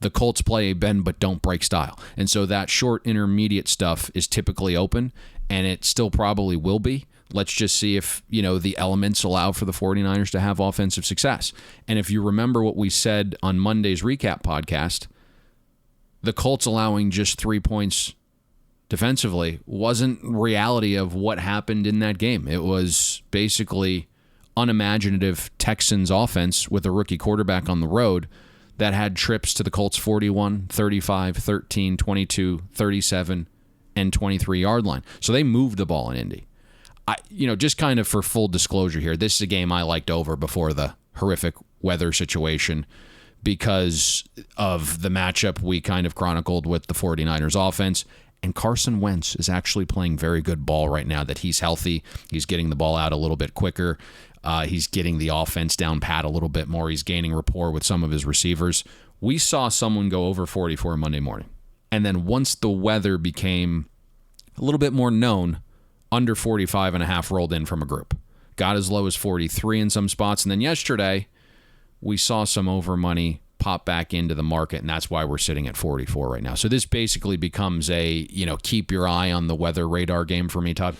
The Colts play a bend but don't break style. And so that short intermediate stuff is typically open, and it still probably will be. Let's just see if, the elements allow for the 49ers to have offensive success. And if you remember what we said on Monday's recap podcast, the Colts allowing just 3 points defensively wasn't reality of what happened in that game. It was basically unimaginative Texans offense with a rookie quarterback on the road that had trips to the Colts 41, 35, 13, 22, 37, and 23-yard line. So they moved the ball in Indy. Just kind of for full disclosure here, this is a game I liked over before the horrific weather situation because of the matchup we kind of chronicled with the 49ers offense. And Carson Wentz is actually playing very good ball right now that he's healthy. He's getting the ball out a little bit quicker. He's getting the offense down pat a little bit more. He's gaining rapport with some of his receivers. We saw someone go over 44 Monday morning. And then once the weather became a little bit more known, under 45.5 rolled in from a group. Got as low as 43 in some spots. And then yesterday, we saw some over money pop back into the market, and that's why we're sitting at 44 right now. So this basically becomes a, keep your eye on the weather radar game for me, Todd.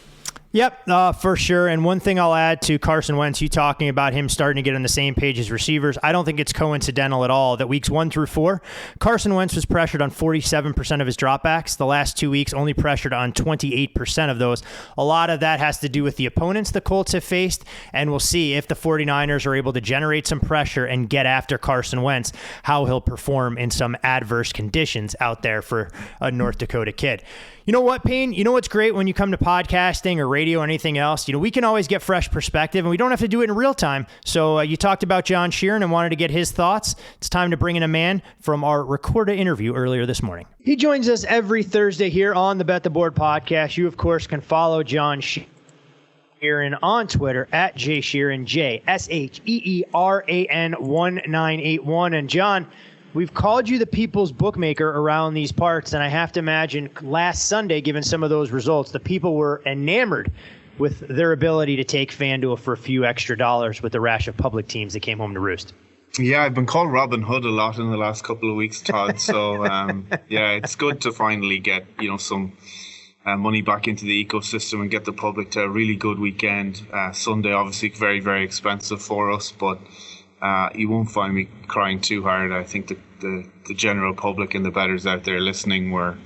Yep, for sure. And one thing I'll add to Carson Wentz, you talking about him starting to get on the same page as receivers, I don't think it's coincidental at all that weeks 1 through 4, Carson Wentz was pressured on 47% of his dropbacks. The last 2 weeks only pressured on 28% of those. A lot of that has to do with the opponents the Colts have faced, and we'll see if the 49ers are able to generate some pressure and get after Carson Wentz, how he'll perform in some adverse conditions out there for a North Dakota kid. You know what, Payne? You know what's great when you come to podcasting or radio or anything else? We can always get fresh perspective, and we don't have to do it in real time. So you talked about John Sheeran and wanted to get his thoughts. It's time to bring in a man from our recorded interview earlier this morning. He joins us every Thursday here on the Bet the Board podcast. You, of course, can follow John Sheeran on Twitter at JSheeran, JSheeran 1981. And John, we've called you the people's bookmaker around these parts, and I have to imagine last Sunday, given some of those results, the people were enamored with their ability to take FanDuel for a few extra dollars with the rash of public teams that came home to roost. Yeah, I've been called Robin Hood a lot in the last couple of weeks, Todd. So, it's good to finally get, some money back into the ecosystem and get the public to a really good weekend. Sunday, obviously, very, very expensive for us, but you won't find me crying too hard. I think the general public and the bettors out there listening were,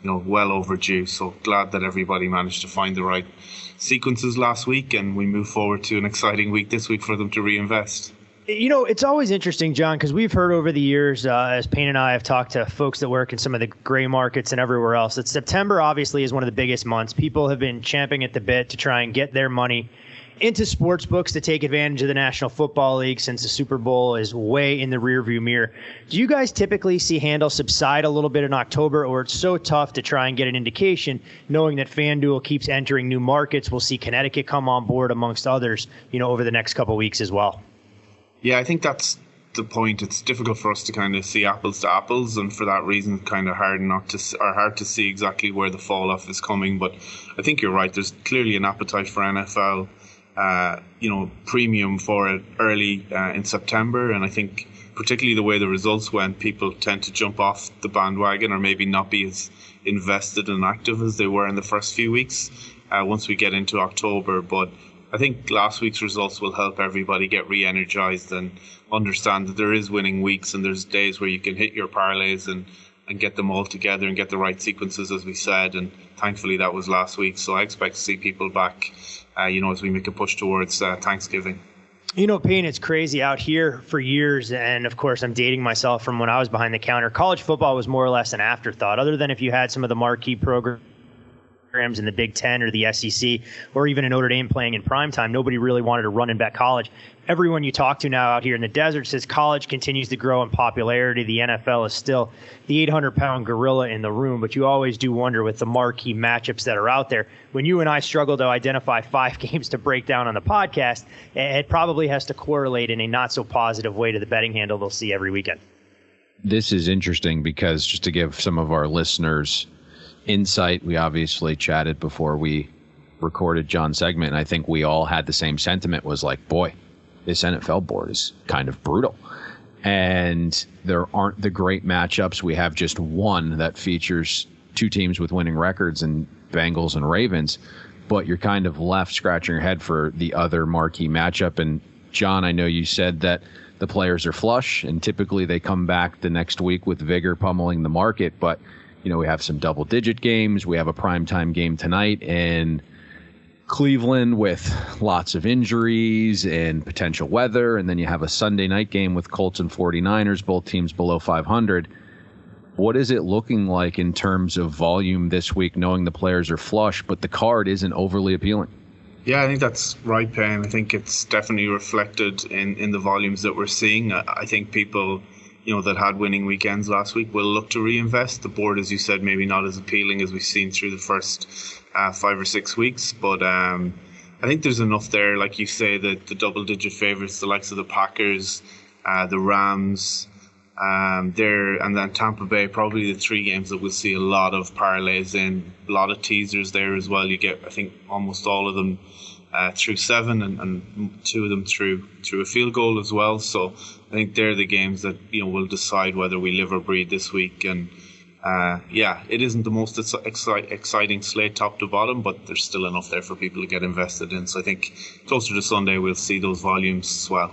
well overdue. So glad that everybody managed to find the right sequences last week, and we move forward to an exciting week this week for them to reinvest. It's always interesting, John, because we've heard over the years, as Payne and I have talked to folks that work in some of the gray markets and everywhere else, that September obviously is one of the biggest months. People have been champing at the bit to try and get their money into sports books to take advantage of the National Football League since the Super Bowl is way in the rearview mirror. Do you guys typically see handle subside a little bit in October, or it's so tough to try and get an indication knowing that FanDuel keeps entering new markets? We'll see Connecticut come on board amongst others, over the next couple of weeks as well. Yeah, I think that's the point. It's difficult for us to kind of see apples to apples, and for that reason, kind of hard to see exactly where the fall off is coming. But I think you're right. There's clearly an appetite for NFL. Premium for it early in September, and I think particularly the way the results went, people tend to jump off the bandwagon or maybe not be as invested and active as they were in the first few weeks once we get into October. But I think last week's results will help everybody get re-energized and understand that there is winning weeks, and there's days where you can hit your parlays and get them all together and get the right sequences, as we said, and thankfully that was last week. So I expect to see people back as we make a push towards Thanksgiving. Payne, it's crazy out here for years, and of course I'm dating myself from when I was behind the counter. College football was more or less an afterthought, other than if you had some of the marquee programs in the Big Ten or the SEC, or even a Notre Dame playing in primetime. Nobody really wanted to run and bet college. Everyone you talk to now out here in the desert says college continues to grow in popularity. The NFL is still the 800-pound gorilla in the room, but you always do wonder with the marquee matchups that are out there. When you and I struggle to identify 5 games to break down on the podcast, it probably has to correlate in a not-so-positive way to the betting handle they'll see every weekend. This is interesting because just to give some of our listeners insight, we obviously chatted before we recorded John's segment, and I think we all had the same sentiment, was like, boy, this NFL board is kind of brutal. And there aren't the great matchups. We have just one that features two teams with winning records and Bengals and Ravens, but you're kind of left scratching your head for the other marquee matchup. And John, I know you said that the players are flush and typically they come back the next week with vigor, pummeling the market. But, you know, we have some double digit games. We have a primetime game tonight in Cleveland with lots of injuries and potential weather. And then you have a Sunday night game with Colts and 49ers, both teams below 500. What is it looking like in terms of volume this week, knowing the players are flush, but the card isn't overly appealing? Yeah, I think that's right, Payne. I think it's definitely reflected in the volumes that we're seeing. I think people, you know, that had winning weekends last week will look to reinvest. The board, as you said, maybe not as appealing as we've seen through the first 5 or 6 weeks, but I think there's enough there, like you say, that the double-digit favourites, the likes of the Packers, the Rams, there, and then Tampa Bay, probably the three games that we'll see a lot of parlays in, a lot of teasers there as well. You get, I think, almost all of them through 7 and 2 of them through a field goal as well. So I think they're the games that, you know, will decide whether we live or breathe this week. And yeah, it isn't the most exciting slate top to bottom, but there's still enough there for people to get invested in. So I think closer to Sunday, we'll see those volumes swell.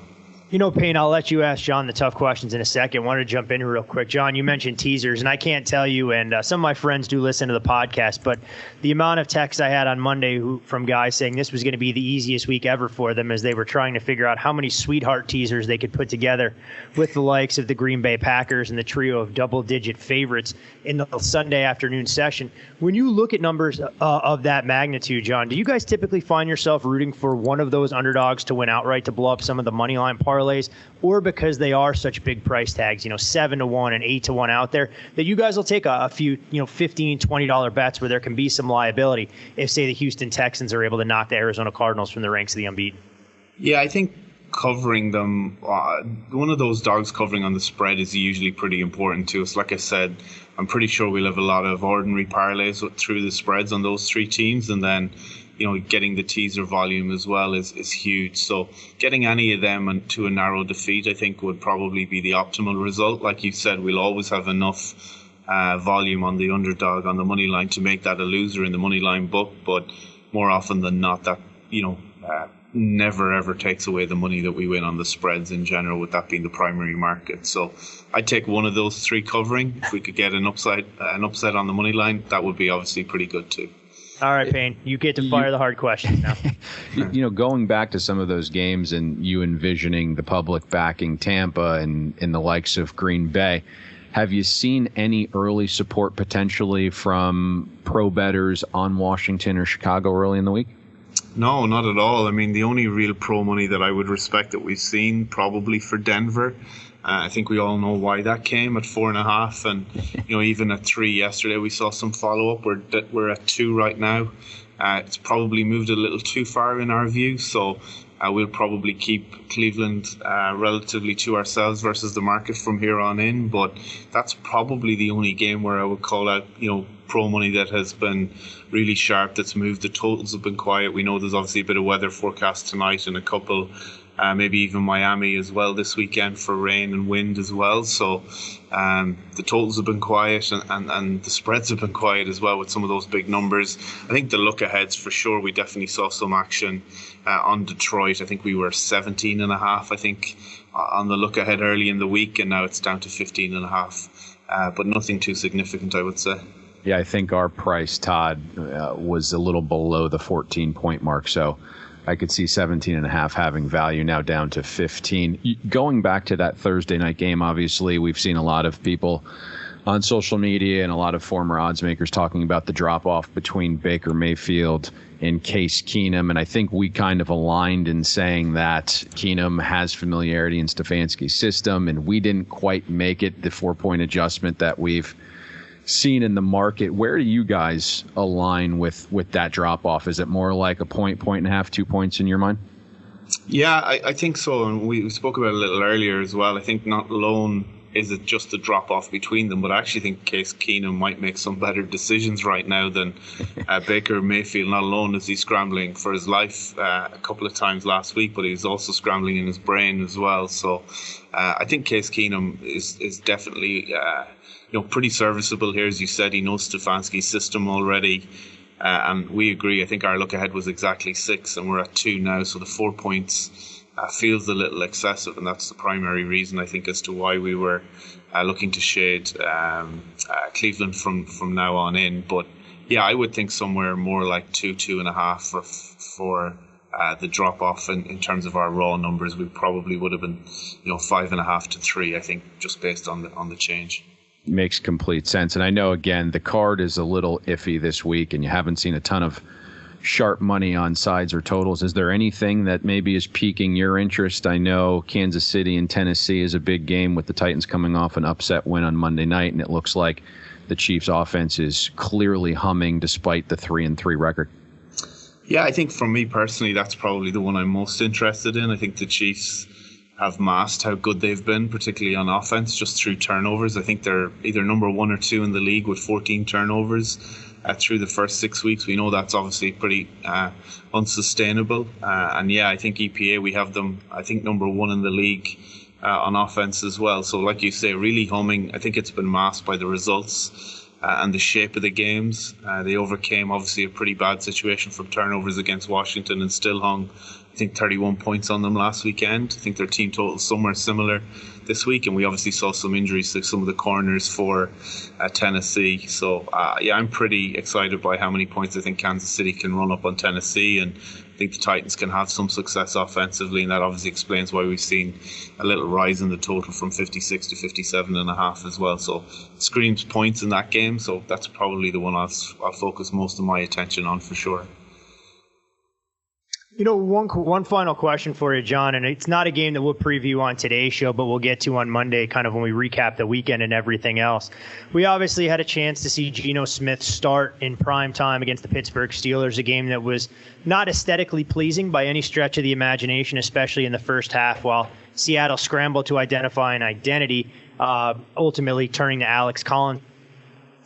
You know, Payne, I'll let you ask John the tough questions in a second. Wanted to jump in real quick. John, you mentioned teasers, and I can't tell you, and some of my friends do listen to the podcast, but the amount of texts I had on Monday from guys saying this was going to be the easiest week ever for them as they were trying to figure out how many sweetheart teasers they could put together with the likes of the Green Bay Packers and the trio of double-digit favorites in the Sunday afternoon session. When you look at numbers of that magnitude, John, do you guys typically find yourself rooting for one of those underdogs to win outright to blow up some of the money line parlays, or because they are such big price tags, you know, 7-1 and 8-1 out there, that you guys will take a few, you know, $15, $20 bets where there can be some liability if, say, the Houston Texans are able to knock the Arizona Cardinals from the ranks of the unbeaten? Yeah, I think covering them, one of those dogs covering on the spread is usually pretty important to us. Like I said, I'm pretty sure we'll have a lot of ordinary parlays through the spreads on those three teams, and then, you know, getting the teaser volume as well is huge. So getting any of them to a narrow defeat, I think, would probably be the optimal result. Like you said, we'll always have enough volume on the underdog on the money line to make that a loser in the money line book, but more often than not, that, you know, never ever takes away the money that we win on the spreads in general, with that being the primary market. So I'd take one of those three covering. If we could get an upset on the money line, that would be obviously pretty good too. All right, Payne, you get to fire the hard questions now. You know, going back to some of those games and you envisioning the public backing Tampa and the likes of Green Bay, have you seen any early support potentially from pro bettors on Washington or Chicago early in the week? No, not at all. I mean, the only real pro money that I would respect that we've seen probably for Denver. I think we all know why that came at 4.5, and you know, even at 3 yesterday we saw some follow up. We're at 2 right now. It's probably moved a little too far in our view, so we'll probably keep Cleveland relatively to ourselves versus the market from here on in. But that's probably the only game where I would call out, you know, pro money that has been really sharp, that's moved. The totals have been quiet. We know there's obviously a bit of weather forecast tonight and a couple, maybe even Miami as well this weekend for rain and wind as well. So the totals have been quiet and the spreads have been quiet as well with some of those big numbers. I think the look aheads for sure, we definitely saw some action on Detroit. I think we were 17.5, I think, on the look ahead early in the week, and now it's down to 15.5. But nothing too significant, I would say. Yeah, I think our price, Todd, was a little below the 14-point mark, so I could see 17.5 having value, now down to 15. Going back to that Thursday night game, obviously, we've seen a lot of people on social media and a lot of former odds makers talking about the drop-off between Baker Mayfield and Case Keenum, and I think we kind of aligned in saying that Keenum has familiarity in Stefanski's system, and we didn't quite make it, the 4-point adjustment that we've seen in the market. Where do you guys align with that drop off? Is it more like a point and a half, 2 points in your mind? Yeah, I think so. And we spoke about it a little earlier as well. I think not alone is it just a drop off between them? But I actually think Case Keenum might make some better decisions right now than Baker Mayfield. Not alone is he scrambling for his life a couple of times last week, but he's also scrambling in his brain as well. So I think Case Keenum is definitely pretty serviceable here. As you said, he knows Stefanski's system already. And we agree. I think our look ahead was exactly 6, and we're at 2 now. So the 4 points feels a little excessive, and that's the primary reason, I think, as to why we were looking to shade Cleveland from now on in. But yeah, I would think somewhere more like 2.5 for the drop off in terms of our raw numbers. We probably would have been 5.5 to 3, I think, just based on the change. Makes complete sense. And I know, again, the card is a little iffy this week, and you haven't seen a ton of sharp money on sides or totals. Is there anything that maybe is piquing your interest? I know Kansas City and Tennessee is a big game, with the Titans coming off an upset win on Monday night, and it looks like the Chiefs' offense is clearly humming despite the 3-3 record. Yeah, I think for me personally, that's probably the one I'm most interested in. I think the Chiefs have masked how good they've been, particularly on offense, just through turnovers. I think they're either number 1 or 2 in the league with 14 turnovers through the first 6 weeks. We know that's obviously pretty unsustainable. And yeah, I think EPA, we have them, I think, number 1 in the league on offense as well. So like you say, really humming. I think it's been masked by the results and the shape of the games. They overcame, obviously, a pretty bad situation from turnovers against Washington and still hung, I think, 31 points on them last weekend. I think their team total somewhere similar this week, and we obviously saw some injuries to some of the corners for Tennessee. So yeah, I'm pretty excited by how many points I think Kansas City can run up on Tennessee, and I think the Titans can have some success offensively, and that obviously explains why we've seen a little rise in the total from 56 to 57.5 as well. So it screams points in that game, so that's probably the one I'll focus most of my attention on for sure. One final question for you, John, and it's not a game that we'll preview on today's show, but we'll get to on Monday, kind of when we recap the weekend and everything else. We obviously had a chance to see Geno Smith start in prime time against the Pittsburgh Steelers, a game that was not aesthetically pleasing by any stretch of the imagination, especially in the first half, while Seattle scrambled to identify an identity, ultimately turning to Alex Collins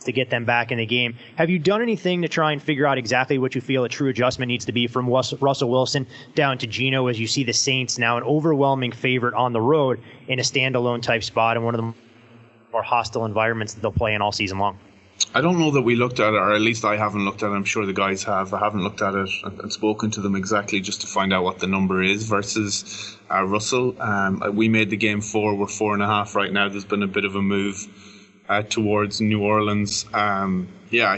to get them back in the game. Have you done anything to try and figure out exactly what you feel a true adjustment needs to be from Russell Wilson down to Geno, as you see the Saints now an overwhelming favorite on the road in a standalone type spot in one of the more hostile environments that they'll play in all season long? I don't know that we looked at it, or at least I haven't looked at it. I'm sure the guys have. I haven't looked at it and spoken to them exactly just to find out what the number is versus Russell. We made the game 4. We're 4.5 right now. There's been a bit of a move towards New Orleans. I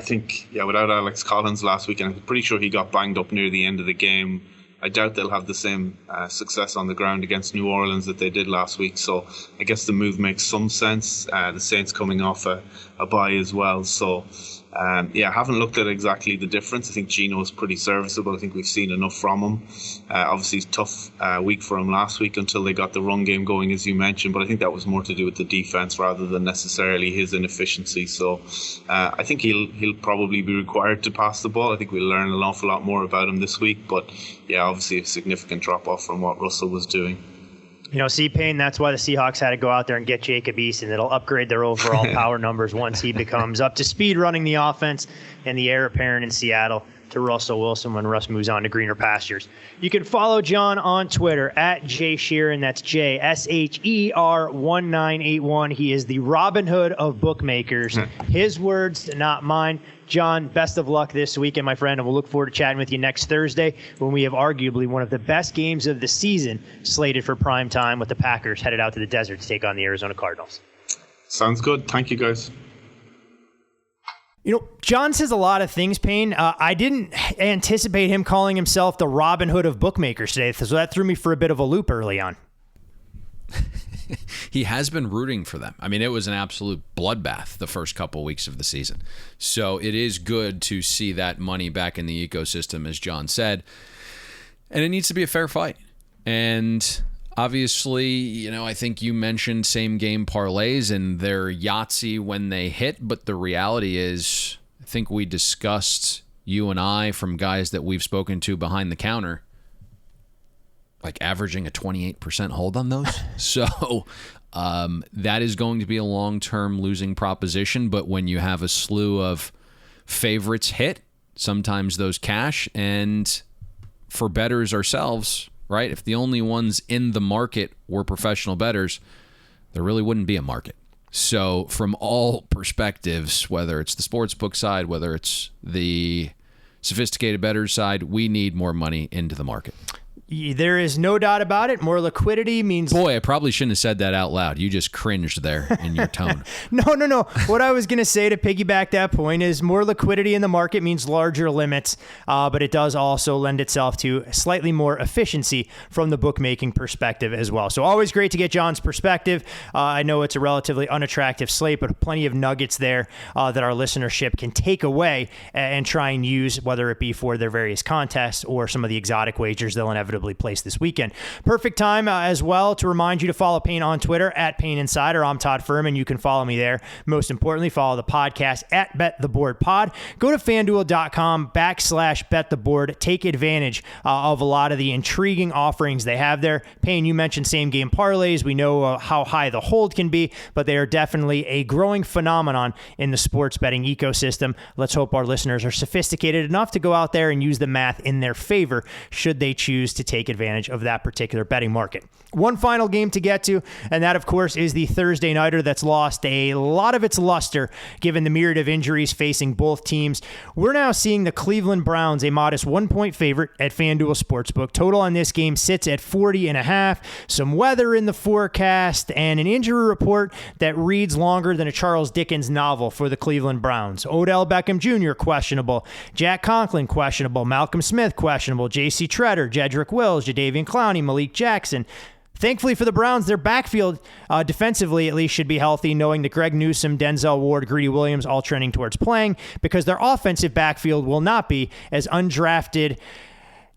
think without Alex Collins last week, and I'm pretty sure he got banged up near the end of the game, I doubt they'll have the same success on the ground against New Orleans that they did last week. So I guess the move makes some sense. The Saints coming off a bye as well. So I haven't looked at exactly the difference. I think Geno is pretty serviceable. I think we've seen enough from him. Obviously, it's a tough week for him last week until they got the run game going, as you mentioned. But I think that was more to do with the defense rather than necessarily his inefficiency. So I think he'll probably be required to pass the ball. I think we'll learn an awful lot more about him this week. But yeah, obviously a significant drop off from what Russell was doing. Payne, that's why the Seahawks had to go out there and get Jacob Eason. It'll upgrade their overall power numbers once he becomes up to speed running the offense, and the heir apparent in Seattle to Russell Wilson when Russ moves on to greener pastures. You can follow John on Twitter at Sheeran. That's JSHER1981. He is the Robin Hood of bookmakers. His words, not mine. John, best of luck this weekend, my friend, and we'll look forward to chatting with you next Thursday when we have arguably one of the best games of the season slated for prime time, with the Packers headed out to the desert to take on the Arizona Cardinals. Sounds good. Thank you, guys. John says a lot of things, Payne. I didn't anticipate him calling himself the Robin Hood of bookmakers today, so that threw me for a bit of a loop early on. He has been rooting for them. I mean, it was an absolute bloodbath the first couple weeks of the season. So it is good to see that money back in the ecosystem, as John said. And it needs to be a fair fight. And obviously, I think you mentioned same game parlays, and they're Yahtzee when they hit. But the reality is, I think we discussed, you and I, from guys that we've spoken to behind the counter, like averaging a 28% hold on those. So That is going to be a long-term losing proposition, but when you have a slew of favorites hit, sometimes those cash, and for bettors ourselves, right, if the only ones in the market were professional bettors, there really wouldn't be a market. So from all perspectives, whether it's the sportsbook side, whether it's the sophisticated bettors side, we need more money into the market. There is no doubt about it. More liquidity means... Boy, I probably shouldn't have said that out loud. You just cringed there in your tone. No. What I was going to say to piggyback that point is more liquidity in the market means larger limits, but it does also lend itself to slightly more efficiency from the bookmaking perspective as well. So always great to get John's perspective. I know it's a relatively unattractive slate, but plenty of nuggets there that our listenership can take away and try and use, whether it be for their various contests or some of the exotic wagers they'll inevitably place this weekend. Perfect time as well to remind you to follow Payne on Twitter at Payne Insider. I'm Todd Furman. You can follow me there. Most importantly, follow the podcast at Bet the Board Pod. Go to FanDuel.com/BetTheBoard. Take advantage of a lot of the intriguing offerings they have there. Payne, you mentioned same game parlays. We know how high the hold can be, but they are definitely a growing phenomenon in the sports betting ecosystem. Let's hope our listeners are sophisticated enough to go out there and use the math in their favor should they choose to take advantage of that particular betting market. One final game to get to, and that, of course, is the Thursday nighter that's lost a lot of its luster given the myriad of injuries facing both teams. We're now seeing the Cleveland Browns a modest 1-point favorite at FanDuel Sportsbook. Total on this game sits at 40.5. Some weather in the forecast and an injury report that reads longer than a Charles Dickens novel for the Cleveland Browns. Odell Beckham Jr. questionable. Jack Conklin questionable. Malcolm Smith questionable. J.C. Treader, Jedrick Wills, Jadeveon Clowney, Malik Jackson. Thankfully for the Browns, their backfield defensively at least should be healthy, knowing that Greg Newsome, Denzel Ward, Greedy Williams all trending towards playing, because their offensive backfield will not be as undrafted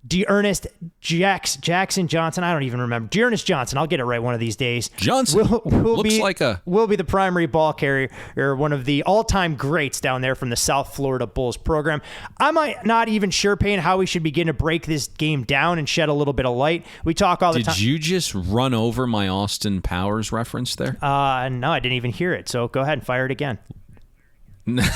D'Ernest Jackson Johnson. I don't even remember. D'Ernest Johnson. I'll get it right one of these days. Johnson will be the primary ball carrier, or one of the all-time greats down there from the South Florida Bulls program. I'm not even sure, Payne, how we should begin to break this game down and shed a little bit of light. We talk all the time. Did you just run over my Austin Powers reference there? No, I didn't even hear it. So go ahead and fire it again. Never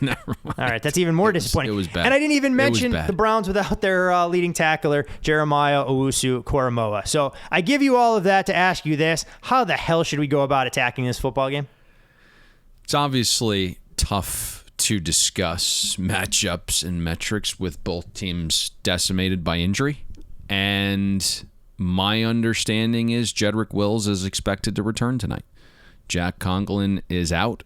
mind. All right, that's even more disappointing. It was bad. And I didn't even mention the Browns without their leading tackler, Jeremiah Owusu-Koramoah. So I give you all of that to ask you this. How the hell should we go about attacking this football game? It's obviously tough to discuss matchups and metrics with both teams decimated by injury. And my understanding is Jedrick Wills is expected to return tonight. Jack Conklin is out.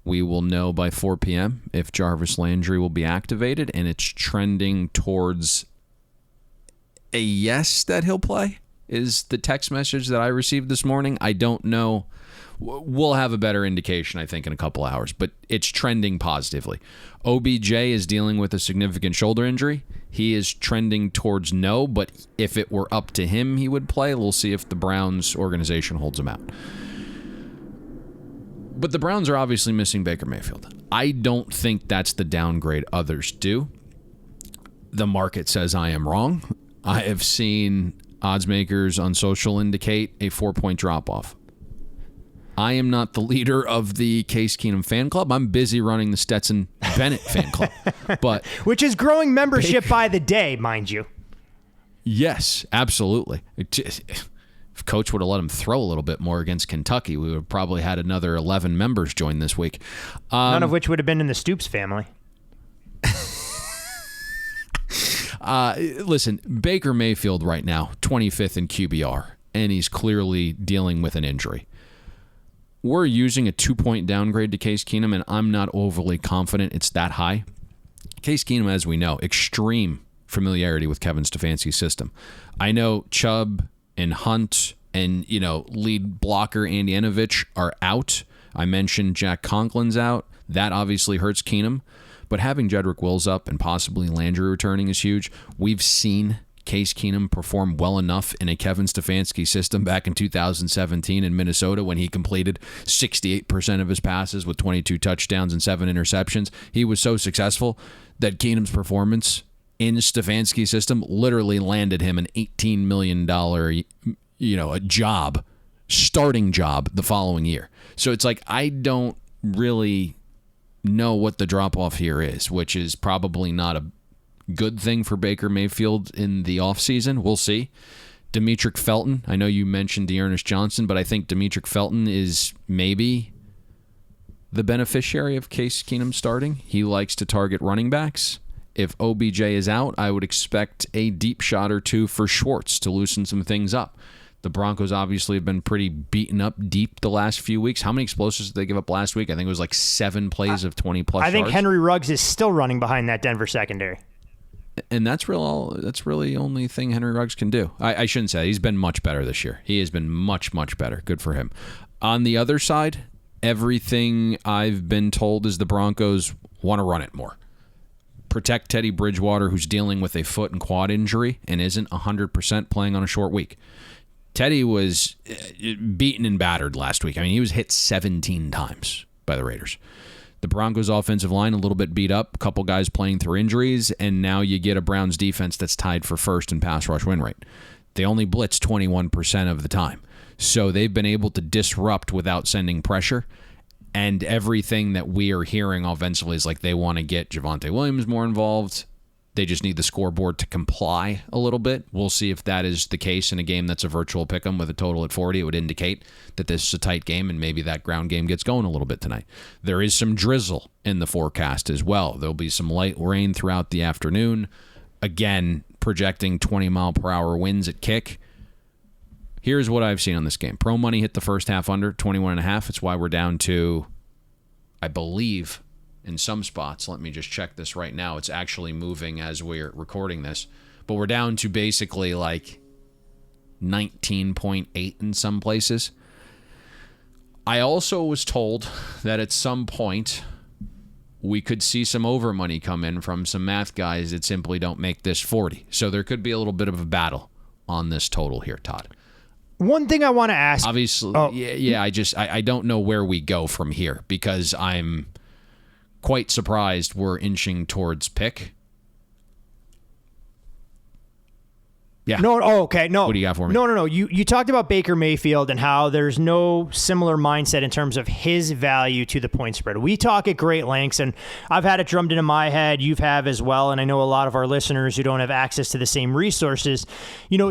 We will know by 4 p.m. if Jarvis Landry will be activated, and it's trending towards a yes that he'll play, is the text message that I received this morning. I don't know. We'll have a better indication, I think, in a couple hours, but it's trending positively. OBJ is dealing with a significant shoulder injury. He is trending towards no, but if it were up to him, he would play. We'll see if the Browns organization holds him out. But the Browns are obviously missing Baker Mayfield. I don't think that's the downgrade others do. The market says I am wrong. I have seen odds makers on social indicate a 4-point drop-off. I am not the leader of the Case Keenum fan club. I'm busy running the Stetson Bennett fan club. But which is growing membership by the day, mind you. Yes, absolutely. If Coach would have let him throw a little bit more against Kentucky, we would have probably had another 11 members join this week. None of which would have been in the Stoops family. Listen, Baker Mayfield right now, 25th in QBR, and he's clearly dealing with an injury. We're using a 2-point downgrade to Case Keenum, and I'm not overly confident it's that high. Case Keenum, as we know, extreme familiarity with Kevin Stefanski's system. I know Chubb and Hunt and, lead blocker Andy Enovich are out. I mentioned Jack Conklin's out. That obviously hurts Keenum. But having Jedrick Wills up and possibly Landry returning is huge. We've seen Case Keenum perform well enough in a Kevin Stefanski system back in 2017 in Minnesota when he completed 68% of his passes with 22 touchdowns and 7 interceptions. He was so successful that Keenum's performance in Stefanski's system literally landed him an $18 million, a job starting job the following year. So it's like, I don't really know what the drop-off here is, which is probably not a good thing for Baker Mayfield in the offseason. We'll see. Demetric Felton, I know you mentioned Dearness Johnson, but I think Demetric Felton is maybe the beneficiary of Case Keenum starting. He likes to target running backs. If OBJ is out, I would expect a deep shot or two for Schwartz to loosen some things up. The Broncos obviously have been pretty beaten up deep the last few weeks. How many explosives did they give up last week? I think it was like 7 plays of 20-plus yards. I think Henry Ruggs is still running behind that Denver secondary. And that's really the only thing Henry Ruggs can do. I shouldn't say that. He's been much better this year. He has been much, much better. Good for him. On the other side, everything I've been told is the Broncos want to run it more. Protect Teddy Bridgewater, who's dealing with a foot and quad injury and isn't 100% playing on a short week. Teddy was beaten and battered last week. I mean, he was hit 17 times by the Raiders. The Broncos' offensive line a little bit beat up, a couple guys playing through injuries, and now you get a Browns defense that's tied for first in pass rush win rate. They only blitz 21% of the time. So they've been able to disrupt without sending pressure. And everything that we are hearing offensively is like they want to get Javonte Williams more involved. They just need the scoreboard to comply a little bit. We'll see if that is the case in a game that's a virtual pick'em with a total at 40. It would indicate that this is a tight game, and maybe that ground game gets going a little bit tonight. There is some drizzle in the forecast as well. There'll be some light rain throughout the afternoon. Again, projecting 20-mile-per-hour winds at kick. Here's what I've seen on this game. Pro money hit the first half under 21.5. It's why we're down to, I believe, in some spots. Let me just check this right now. It's actually moving as we're recording this. But we're down to basically like 19.8 in some places. I also was told that at some point we could see some over money come in from some math guys that simply don't make this 40. So there could be a little bit of a battle on this total here, Todd. One thing I want to ask. Obviously, I don't know where we go from here because I'm quite surprised we're inching towards pick. Yeah. No. Oh, okay. No. What do you got for me? No. You talked about Baker Mayfield and how there's no similar mindset in terms of his value to the point spread. We talk at great lengths, and I've had it drummed into my head. You have as well, and I know a lot of our listeners who don't have access to the same resources,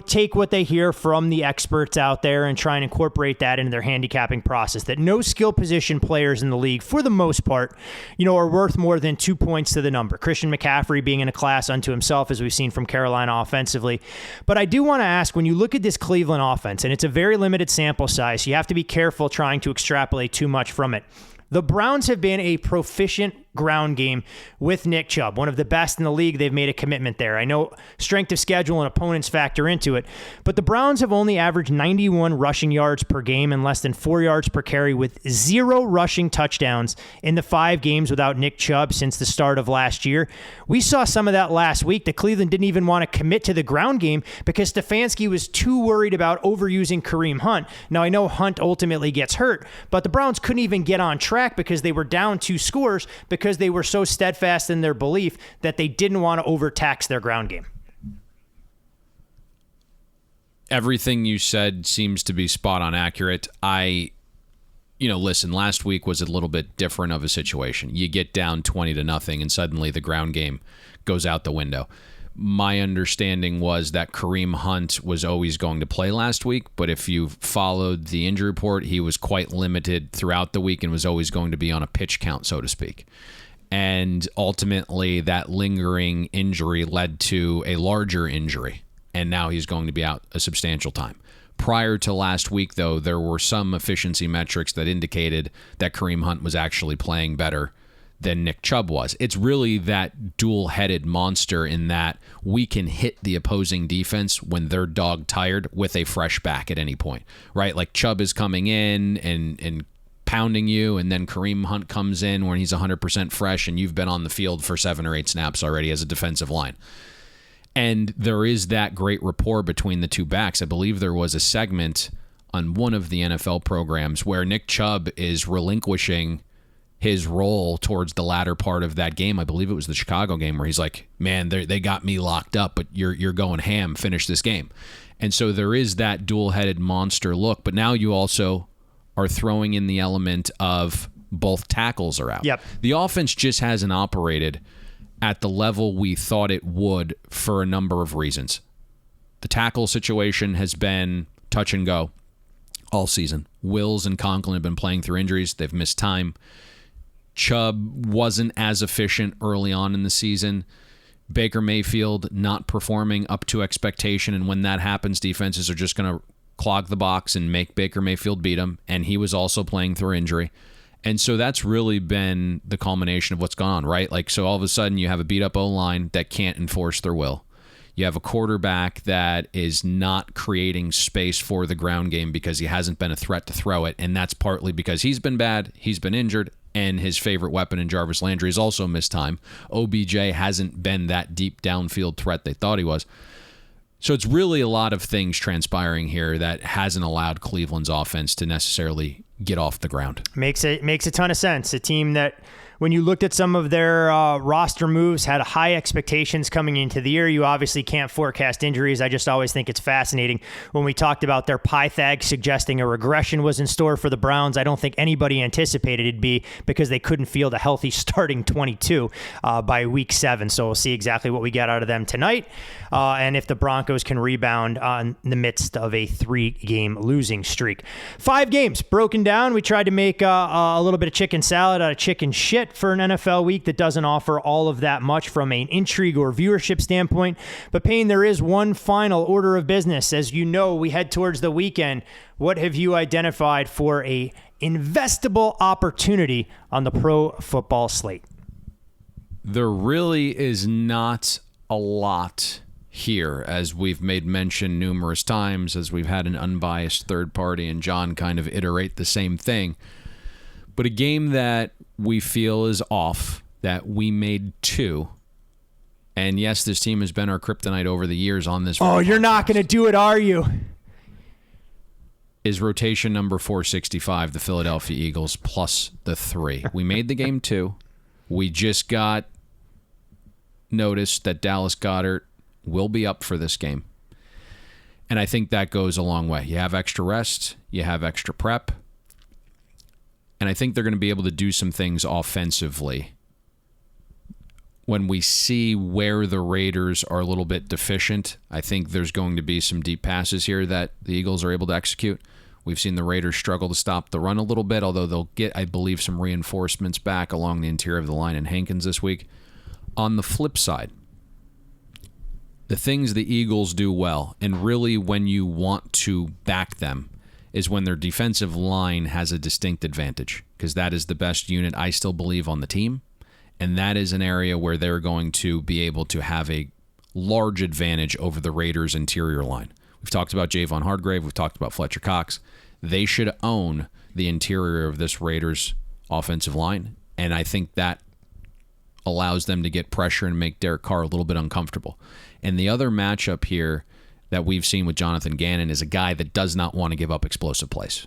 take what they hear from the experts out there and try and incorporate that into their handicapping process. That no skill position players in the league, for the most part, are worth more than 2 points to the number. Christian McCaffrey being in a class unto himself, as we've seen from Carolina offensively. But I do want to ask, when you look at this Cleveland offense, and it's a very limited sample size, you have to be careful trying to extrapolate too much from it. The Browns have been a proficient ground game with Nick Chubb, one of the best in the league. They've made a commitment there. I know strength of schedule and opponents factor into it, but the Browns have only averaged 91 rushing yards per game and less than 4 yards per carry, with 0 rushing touchdowns in the 5 games without Nick Chubb since the start of last year. We saw some of that last week. The Cleveland didn't even want to commit to the ground game because Stefanski was too worried about overusing Kareem Hunt. Now, I know Hunt ultimately gets hurt, but the Browns couldn't even get on track because they were down 2 scores because they were so steadfast in their belief that they didn't want to overtax their ground game. Everything you said seems to be spot on accurate. Listen, last week was a little bit different of a situation. You get down 20-0 and suddenly the ground game goes out the window. My understanding was that Kareem Hunt was always going to play last week, but if you followed the injury report, he was quite limited throughout the week and was always going to be on a pitch count, so to speak. And ultimately, that lingering injury led to a larger injury, and now he's going to be out a substantial time. Prior to last week, though, there were some efficiency metrics that indicated that Kareem Hunt was actually playing better than Nick Chubb was. It's really that dual-headed monster in that we can hit the opposing defense when they're dog-tired with a fresh back at any point, right? Like Chubb is coming in and pounding you, and then Kareem Hunt comes in when he's 100% fresh and you've been on the field for 7 or 8 snaps already as a defensive line. And there is that great rapport between the two backs. I believe there was a segment on one of the NFL programs where Nick Chubb is relinquishing his role towards the latter part of that game. I believe it was the Chicago game where he's like, man, they got me locked up, but you're going ham, finish this game. And so there is that dual-headed monster look, but now you also are throwing in the element of both tackles are out. Yep. The offense just hasn't operated at the level we thought it would for a number of reasons. The tackle situation has been touch and go all season. Wills and Conklin have been playing through injuries. They've missed time. Chubb wasn't as efficient early on in the season. Baker Mayfield not performing up to expectation, and when that happens, defenses are just going to clog the box and make Baker Mayfield beat him, and he was also playing through injury. And so that's really been the culmination of what's gone on, right? Like, so all of a sudden you have a beat-up O-line that can't enforce their will. You have a quarterback that is not creating space for the ground game because he hasn't been a threat to throw it, and that's partly because he's been bad, he's been injured, and his favorite weapon in Jarvis Landry has also missed time. OBJ hasn't been that deep downfield threat they thought he was. So it's really a lot of things transpiring here that hasn't allowed Cleveland's offense to necessarily get off the ground. Makes a ton of sense. A team that, when you looked at some of their roster moves, had high expectations coming into the year. You obviously can't forecast injuries. I just always think it's fascinating. When we talked about their Pythag suggesting a regression was in store for the Browns, I don't think anybody anticipated it'd be because they couldn't field a healthy starting 22 by week 7. So we'll see exactly what we get out of them tonight. And if the Broncos can rebound in the midst of a 3-game losing streak. 5 games broken down. We tried to make a little bit of chicken salad out of chicken shit for an NFL week that doesn't offer all of that much from an intrigue or viewership standpoint. But Payne, there is one final order of business. As you know, we head towards the weekend. What have you identified for a investable opportunity on the pro football slate? There really is not a lot here, as we've made mention numerous times, as we've had an unbiased third party and John kind of iterate the same thing. But a game that we feel is off, that we made 2. And yes, this team has been our kryptonite over the years on this. Oh, you're not going to do it, are you? Is rotation number 465, the Philadelphia Eagles, plus the 3. We made the game 2. We just got notice that Dallas Goedert will be up for this game. And I think that goes a long way. You have extra rest. You have extra prep. And I think they're going to be able to do some things offensively. When we see where the Raiders are a little bit deficient, I think there's going to be some deep passes here that the Eagles are able to execute. We've seen the Raiders struggle to stop the run a little bit, although they'll get, I believe, some reinforcements back along the interior of the line in Hankins this week. On the flip side, the things the Eagles do well, and really when you want to back them, is when their defensive line has a distinct advantage, because that is the best unit I still believe on the team, and that is an area where they're going to be able to have a large advantage over the Raiders' interior line. We've talked about Javon Hargrave. We've talked about Fletcher Cox. They should own the interior of this Raiders' offensive line, and I think that allows them to get pressure and make Derek Carr a little bit uncomfortable. And the other matchup here that we've seen with Jonathan Gannon is a guy that does not want to give up explosive plays.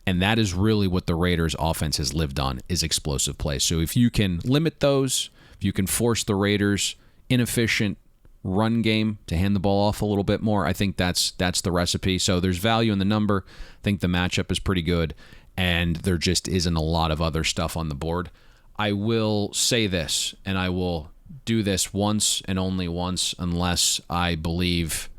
And that is really what the Raiders' offense has lived on, is explosive plays. So if you can limit those, if you can force the Raiders' inefficient run game to hand the ball off a little bit more, I think that's the recipe. So there's value in the number. I think the matchup is pretty good, and there just isn't a lot of other stuff on the board. I will say this, and I will do this once and only once, unless I believe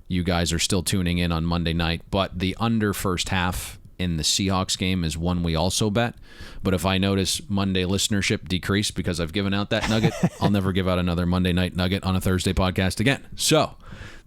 you guys are still tuning in on Monday night, but the under first half in the Seahawks game is one we also bet. But if I notice Monday listenership decrease because I've given out that nugget, I'll never give out another Monday night nugget on a Thursday podcast again. So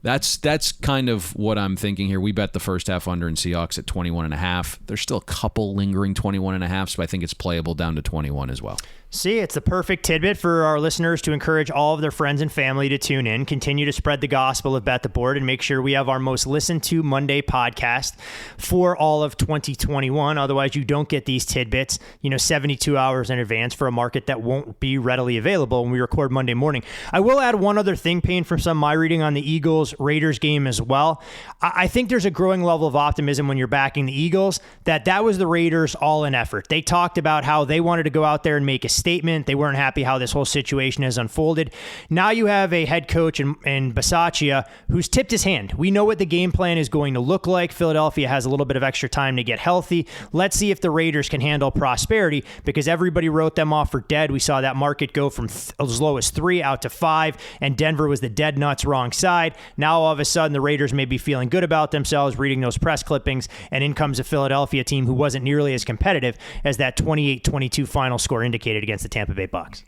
that's kind of what I'm thinking here. We bet the first half under in Seahawks at 21.5. There's still a couple lingering 21.5, so I think it's playable down to 21 as well. See, it's the perfect tidbit for our listeners to encourage all of their friends and family to tune in, continue to spread the gospel of Bet the Board, and make sure we have our most listened to Monday podcast for all of 2021. Otherwise, you don't get these tidbits, 72 hours in advance for a market that won't be readily available when we record Monday morning. I will add one other thing, Payne, from some of my reading on the Eagles Eagles-Raiders game as well. I think there's a growing level of optimism when you're backing the Eagles that was the Raiders' all-in effort. They talked about how they wanted to go out there and make a statement. They weren't happy how this whole situation has unfolded. Now you have a head coach in Bisaccia who's tipped his hand. We know what the game plan is going to look like. Philadelphia has a little bit of extra time to get healthy. Let's see if the Raiders can handle prosperity, because everybody wrote them off for dead. We saw that market go from as low as 3 out to 5, and Denver was the dead nuts wrong side. Now all of a sudden the Raiders may be feeling good about themselves, reading those press clippings, and in comes a Philadelphia team who wasn't nearly as competitive as that 28-22 final score indicated against the Tampa Bay Bucs.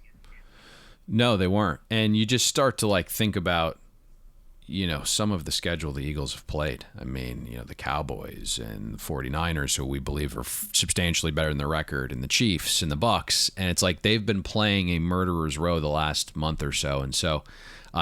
No, they weren't. And you just start to think about, some of the schedule the Eagles have played. I mean, the Cowboys and the 49ers, who we believe are substantially better than their record, and the Chiefs and the Bucs. And it's like they've been playing a murderer's row the last month or so. And so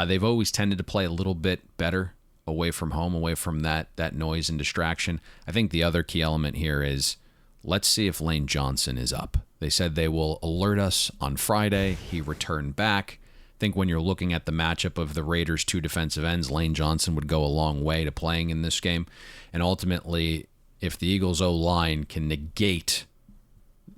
they've always tended to play a little bit better away from home, away from that noise and distraction. I think the other key element here is, let's see if Lane Johnson is up. They said they will alert us on Friday. He returned back. I think when you're looking at the matchup of the Raiders' 2 defensive ends, Lane Johnson would go a long way to playing in this game. And ultimately, if the Eagles' O-line can negate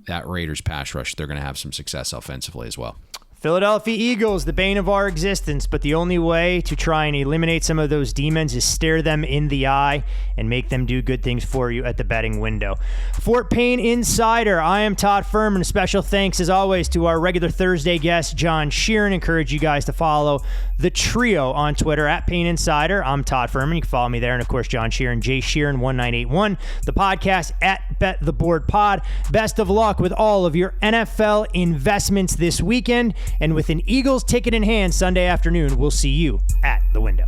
that Raiders pass rush, they're going to have some success offensively as well. Philadelphia Eagles, the bane of our existence, but the only way to try and eliminate some of those demons is stare them in the eye and make them do good things for you at the betting window. Fort Payne Insider, I am Todd Furman. A special thanks, as always, to our regular Thursday guest, John Sheeran. Encourage you guys to follow the trio on Twitter, at Payne Insider. I'm Todd Furman. You can follow me there. And, of course, John Sheeran, JSheeran1981. The podcast, at Bet the Board Pod. Best of luck with all of your NFL investments this weekend. And with an Eagles ticket in hand Sunday afternoon, we'll see you at the window.